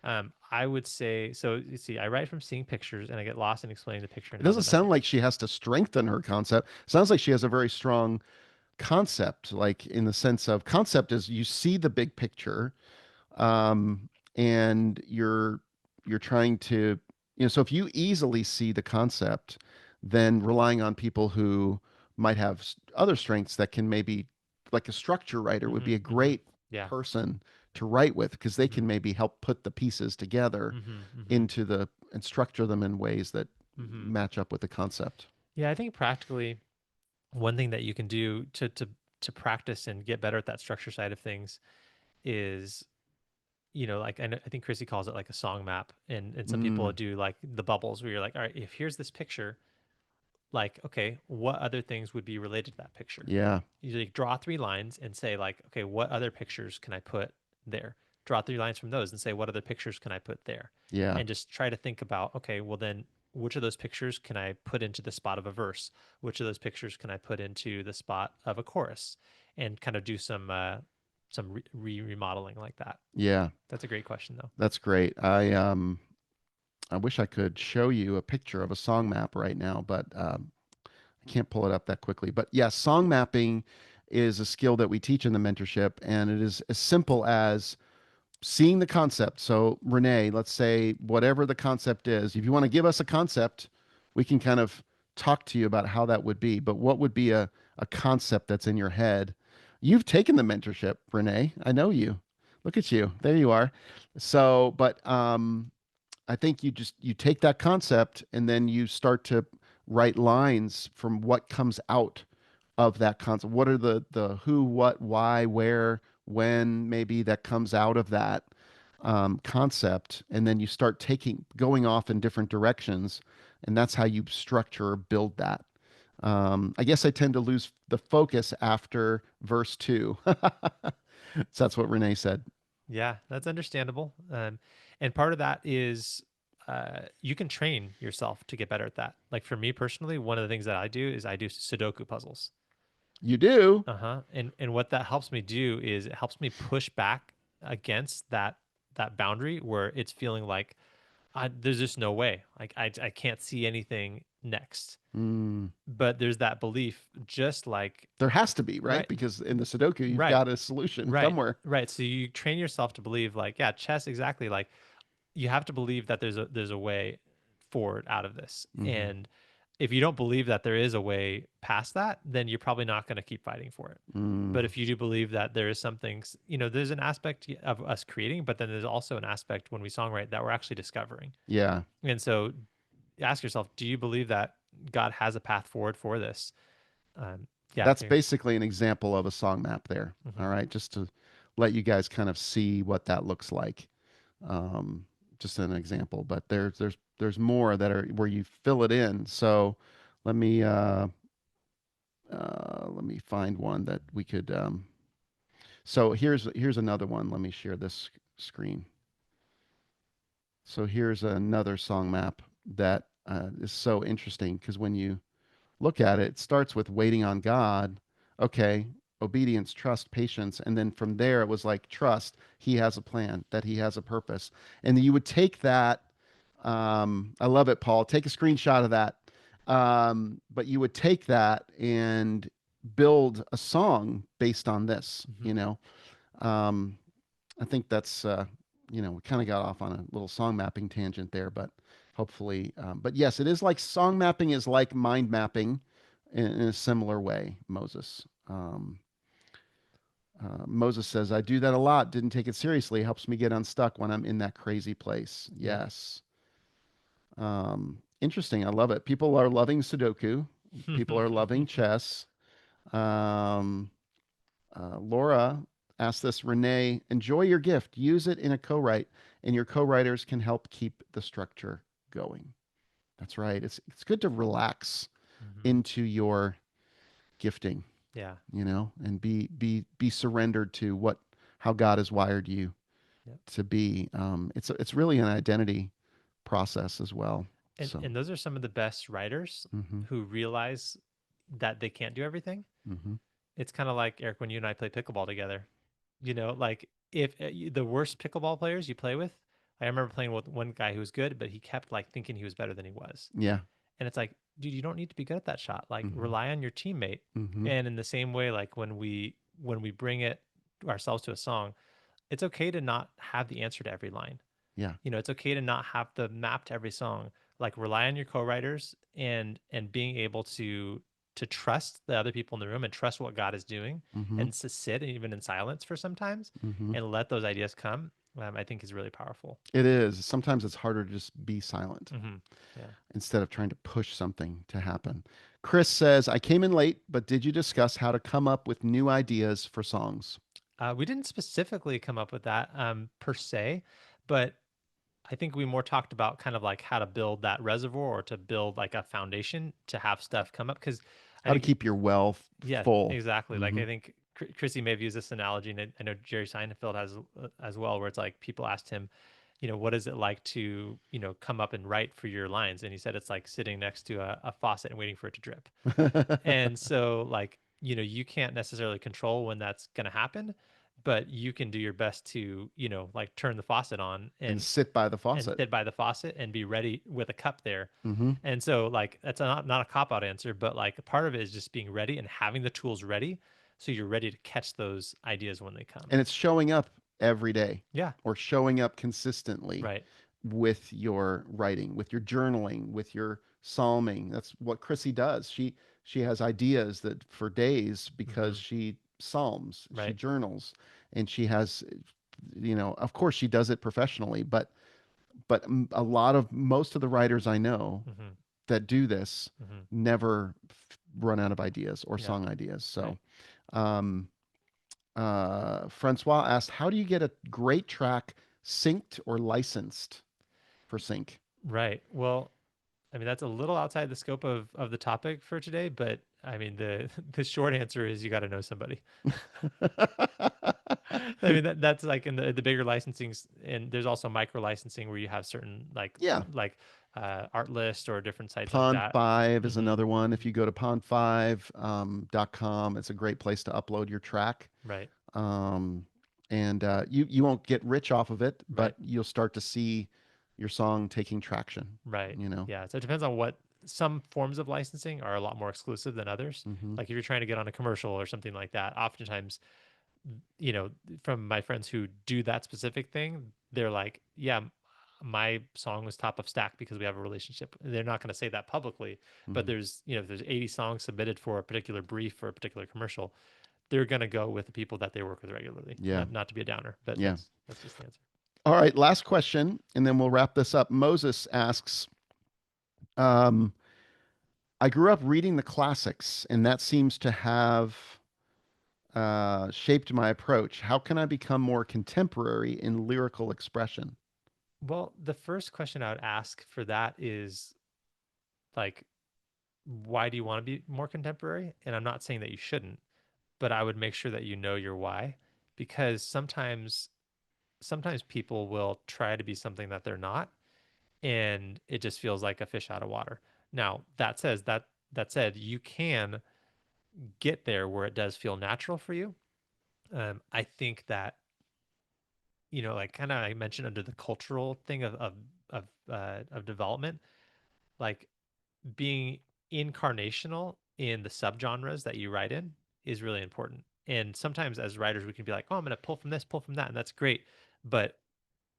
I would say so. You see, I write from seeing pictures, and I get lost in explaining the picture It and how doesn't the sound message. like she has to strengthen her concept. It sounds like she has a very strong concept, like in the sense of concept is you see the big picture, and you're trying to So if you easily see the concept, then relying on people who might have other strengths that can maybe, like a structure writer would be Mm-hmm. a Mm-hmm. great Yeah. person to write with, because they Mm-hmm. can maybe help put the pieces together Mm-hmm. Mm-hmm. into the and structure them in ways that Mm-hmm. match up with the concept. Yeah, I think practically one thing that you can do to practice and get better at that structure side of things is, like I think Chrissy calls it like a song map, and some people Mm, do like the bubbles where you're like, all right, if here's this picture, like, okay, what other things would be related to that picture? yeah, You like draw three lines and say like, okay, what other pictures can I put there? Draw three lines from those and say, what other pictures can I put there? yeah, And just try to think about, okay, well then which of those pictures can I put into the spot of a verse? Which of those pictures can I put into the spot of a chorus? And kind of do some remodeling like that. yeah. That's a great question though. That's great. I wish I could show you a picture of a song map right now, but I can't pull it up that quickly. But yeah, song mapping is a skill that we teach in the mentorship, and it is as simple as seeing the concept. So, Renee, let's say whatever the concept is, if you want to give us a concept, we can kind of talk to you about how that would be. But what would be a concept that's in your head? You've taken the mentorship, Renee. I know you. Look at you. There you are. So, but I think you take that concept and then you start to write lines from what comes out of that concept. What are the who, what, why, where, when, maybe that comes out of that concept, and then you start taking going off in different directions, and that's how you structure or build that. I guess I tend to lose the focus after verse two. So that's what Renee said. Yeah, that's understandable. And part of that is you can train yourself to get better at that. Like for me personally, one of the things that I do is I do Sudoku puzzles. You do. Uh-huh. And what that helps me do is it helps me push back against that boundary where it's feeling like there's just no way. Like I can't see anything next. Mm. But there's that belief, just like There has to be, right? right, Because in the Sudoku, you've right, got a solution right, somewhere. right. So you train yourself to believe like, yeah, chess exactly like you have to believe that there's a way forward out of this. Hmm. And if you don't believe that there is a way past that, then you're probably not going to keep fighting for it. But Mm. if you do believe that there is something, there's an aspect of us creating, but then there's also an aspect when we songwrite that we're actually discovering. Yeah, And so ask yourself, do you believe that God has a path forward for this? Yeah. that's basically an example of a song map there. Mm-hmm. All right, just to let you guys kind of see what that looks like. Um, just an example, but there's more that are where you fill it in. So let me uh, let me find one that we could. So here's another one. Let me share this screen. So here's another song map that is so interesting because when you look at it, it starts with waiting on God. Okay, obedience, trust, patience. And then from there, it was like trust. He has a plan, that he has a purpose. And you would take that. I love it, Paul. Take a screenshot of that. But you would take that and build a song based on this, Mm-hmm. Um, I think that's we kind of got off on a little song mapping tangent there, but hopefully, but yes, it is like song mapping is like mind mapping in a similar way. Moses says, "I do that a lot. Didn't take it seriously. Helps me get unstuck when I'm in that crazy place." Yeah. Yes. Interesting. I love it. People are loving Sudoku. People are loving chess. Um, Laura asked this, Renee, enjoy your gift. Use it in a co-write, and your co-writers can help keep the structure going. That's right. It's good to relax Mm-hmm. into your gifting, Yeah. and be surrendered to what how God has wired you Yep. to be. It's really an identity process as well. And So, and those are some of the best writers hmm who realize that they can't do everything. hmm It's kind of like Eric when you and I play pickleball together. Like if the worst pickleball players you play with, I remember playing with one guy who was good, but he kept like thinking he was better than he was. yeah, And it's like, dude, you don't need to be good at that shot. Like hmm rely on your teammate. hmm And in the same way, like when we bring it ourselves to a song, it's okay to not have the answer to every line. Yeah. It's okay to not have the map to every song. Like rely on your co-writers and being able to trust the other people in the room and trust what God is doing Mm-hmm. and to sit even in silence for sometimes Mm-hmm. and let those ideas come. I think is really powerful. It is. Sometimes it's harder to just be silent Yeah. instead of trying to push something to happen. Chris says, I came in late, but did you discuss how to come up with new ideas for songs? We didn't specifically come up with that per se, but I think we more talked about kind of like how to build that reservoir or to build like a foundation to have stuff come up. Because I How to think, keep your well yeah, full. exactly. Like Mm-hmm. I think Chrissy may have used this analogy, and I know Jerry Seinfeld has as well, where it's like people asked him, what is it like to, come up and write for your lines? And he said it's like sitting next to a faucet and waiting for it to drip. And so, like, you can't necessarily control when that's going to happen, but you can do your best to, like turn the faucet on And and sit by the and faucet. sit by the faucet and be ready with a cup there. Mm-hmm. And so, like, that's not a cop out answer, but like part of it is just being ready and having the tools ready so you're ready to catch those ideas when they come. And it's showing up every day Yeah, or showing up consistently right. with your writing, with your journaling, with your psalming. That's what Chrissy does. She has ideas that for days because Hmm. she psalms, she Right. journals, and she has, of course she does it professionally, but a lot of most of the writers I know Hmm. that do this Hmm. never run out of ideas or Yeah, song ideas. right. So, um, Francois asked, "How do you get a great track synced or licensed for sync?" Right. Well, I mean, that's a little outside the scope of the topic for today, but I mean, the the short answer is you got to know somebody. I mean, that's like in the bigger licensings, and there's also micro licensing where you have certain Yeah, like art list or different sites like Pond that. 5 is Hmm. another one. If Hmm. you go to pond5.com, it's a great place to upload your track. Right. Um, and you won't get rich off of it, but Right. you'll start to see your song taking traction, Right. you know. Yeah. So it depends on what some forms of licensing are a lot more exclusive than others. Hmm. Like if you're trying to get on a commercial or something like that, oftentimes you know, from my friends who do that specific thing, they're like, yeah, my song was top of stack because we have a relationship. They're not going to say that publicly, but Hmm. there's, if there's 80 songs submitted for a particular brief for a particular commercial, they're going to go with the people that they work with regularly. Yeah, Not to be a downer, but yeah. that's just the answer. All right, last question, and then we'll wrap this up. Moses asks, um, I grew up reading the classics, and that seems to have shaped my approach. How can I become more contemporary in lyrical expression? Well, the first question I would ask for that is like, why do you want to be more contemporary? And I'm not saying that you shouldn't, but I would make sure that you know your why, because sometimes people will try to be something that they're not, and it just feels like a fish out of water. Now, that said, you can get there where it does feel natural for you. I think that, like kind of I mentioned under the cultural thing of development, like being incarnational in the subgenres that you write in is really important. And sometimes as writers, we can be like, oh, I'm going to pull from this, pull from that, and that's great. But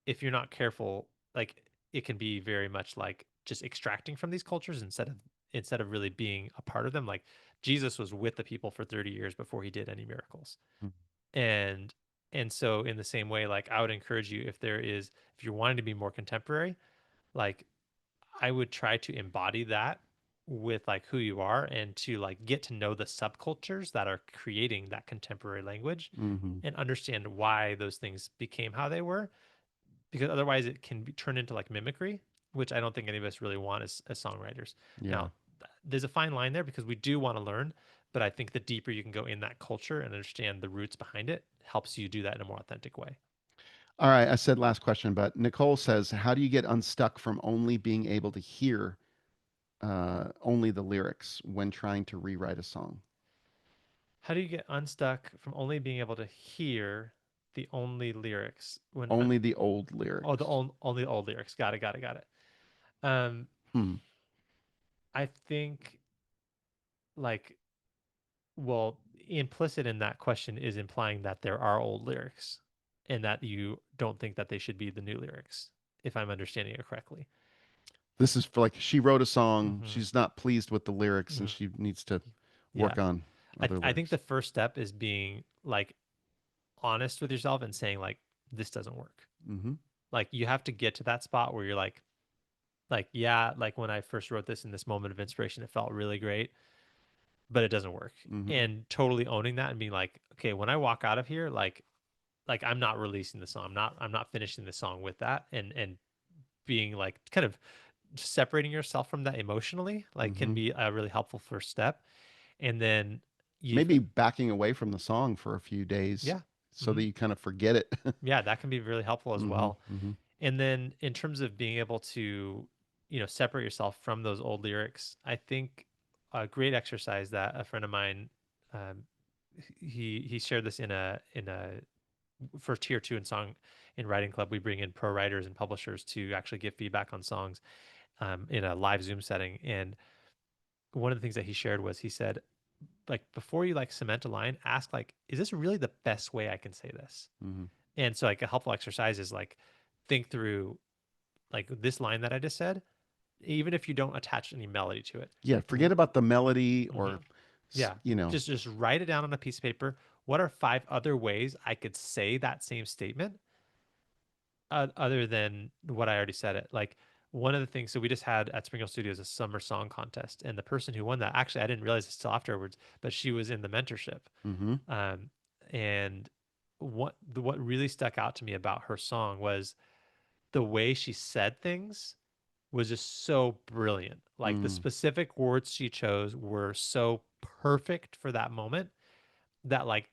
if you're not careful, like it can be very much like just extracting from these cultures instead of really being a part of them. Like Jesus was with the people for 30 years before he did any miracles. Mhm. And so in the same way, like I would encourage you if you're wanting to be more contemporary, like I would try to embody that with like who you are and to like get to know the subcultures that are creating that contemporary language Mhm. and understand why those things became how they were, because otherwise it can be turned into like mimicry, which I don't think any of us really want as songwriters. Yeah. Now, there's a fine line there because we do want to learn, but I think the deeper you can go in that culture and understand the roots behind it helps you do that in a more authentic way. All right, I said last question, but Nicole says, how do you get unstuck from only being able to hear only the lyrics when trying to rewrite a song? How do you get unstuck from only being able to hear the only lyrics when Only the old oh the lyrics. only old lyrics? Got it. Um, Hmm. I think like well, implicit in that question is implying that there are old lyrics and that you don't think that they should be the new lyrics. if I'm understanding it correctly. This is for like she wrote a song, Hmm. she's not pleased with the lyrics, and Hmm. she needs to Yeah. work on other I think the lyrics. first step is being like honest with yourself and saying like this doesn't work. Mm-hmm. Like you have to get to that spot where you're like yeah, like when I first wrote this in this moment of inspiration, it felt really great, but it doesn't work. Mm-hmm. And totally owning that and being like, okay, when I walk out of here, like I'm not releasing the song. I'm not finishing the song with that and being like kind of separating yourself from that emotionally like can Mm-hmm. be a really helpful first step. And then you've Maybe backing away from the song for a few days yeah. so that Hmm. you kind of forget it. Yeah, that can be really helpful as Mm-hmm. well. Mm-hmm. And then in terms of being able to, separate yourself from those old lyrics, I think a great exercise that a friend of mine, um, he shared this in a for tier two in song in writing club. We bring in pro writers and publishers to actually give feedback on songs in a live Zoom setting. And one of the things that he shared was he said, like before you like cement a line, ask like, is this really the best way I can say this? Mm-hmm. And so like a helpful exercise is like think through like this line that I just said, even if you don't attach any melody to it. Yeah, forget about the melody Mm-hmm. or, Yeah, you know, just write it down on a piece of paper. What are five other ways I could say that same statement other than what I already said it? Like one of the things, so we just had at Spring Hill Studios a summer song contest, and the person who won that, actually, I didn't realize this till afterwards, but she was in the mentorship. mm-hmm. Um, and what really stuck out to me about her song was the way she said things was just so brilliant. Like the Mm, specific words she chose were so perfect for that moment that like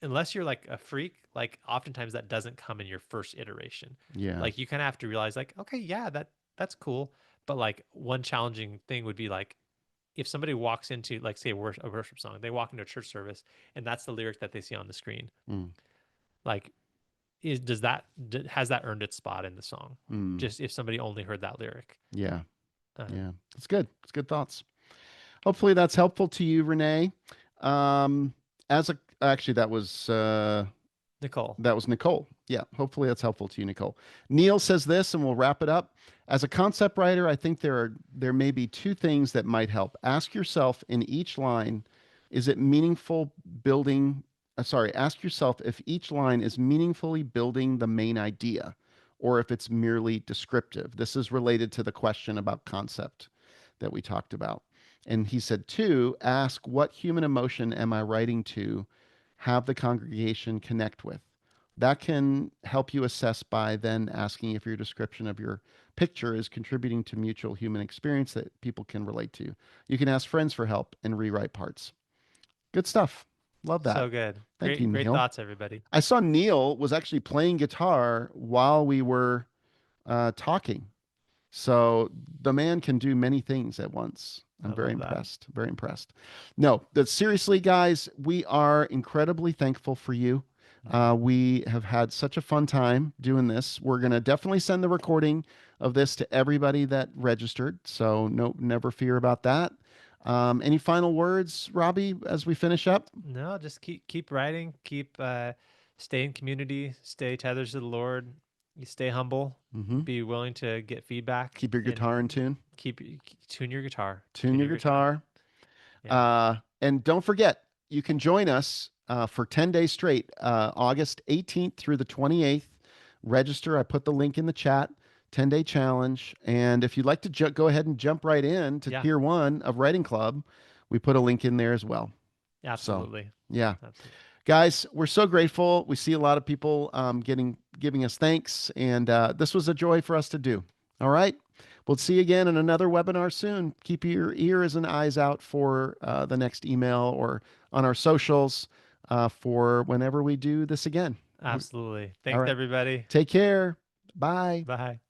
unless you're like a freak, like oftentimes that doesn't come in your first iteration. yeah. Like you kind of have to realize like, okay, yeah, that's cool. But like one challenging thing would be like if somebody walks into like say a worship song, they walk into a church service and that's the lyric that they see on the screen. Mm, Like has that earned its spot in the song? mm, Just if somebody only heard that lyric. yeah. Um, Yeah. It's good. It's good thoughts. Hopefully that's helpful to you, Renee. Um, as a actually Nicole. that was Nicole. Yeah, hopefully that's helpful to you, Nicole. Neil says this, and we'll wrap it up. As a concept writer, I think there may be two things that might help. Ask yourself in each line, is it meaningful building? Sorry, ask yourself if each line is meaningfully building the main idea, or if it's merely descriptive. This is related to the question about concept that we talked about. And he said, two, ask what human emotion am I writing to have the congregation connect with? That can help you assess by then asking if your description of your picture is contributing to mutual human experience that people can relate to. You can ask friends for help and rewrite parts. Good stuff. Love that. So good. Thank you, Great Neil. thoughts, everybody. I saw Neil was actually playing guitar while we were talking. So the man can do many things at once. I'm I very love that. impressed. Very impressed. No, but seriously, guys, we are incredibly thankful for you. Hmm. We have had such a fun time doing this. We're going to definitely send the recording of this to everybody that registered. So no, never fear about that. Any final words, Robbie, as we finish up? No, just keep writing, keep stay in community, stay tethered to the Lord. You stay humble, Hmm. be willing to get feedback, Keep your and guitar in tune. tune your guitar. Tune Tune your your guitar. guitar. Yeah, And don't forget, you can join us for 10 days straight, August 18th through the 28th. Register. I put the link in the chat. 10-day challenge. And if you'd like to go ahead and jump right in to yeah, tier one of Writing Club, we put a link in there as well. So, absolutely, yeah. absolutely. Guys, we're so grateful. We see a lot of people giving us thanks, and this was a joy for us to do. All right, we'll see you again in another webinar soon. Keep your ears and eyes out for the next email or on our socials for whenever we do this again. Absolutely. All Thanks, right, everybody. take care. Bye. Bye.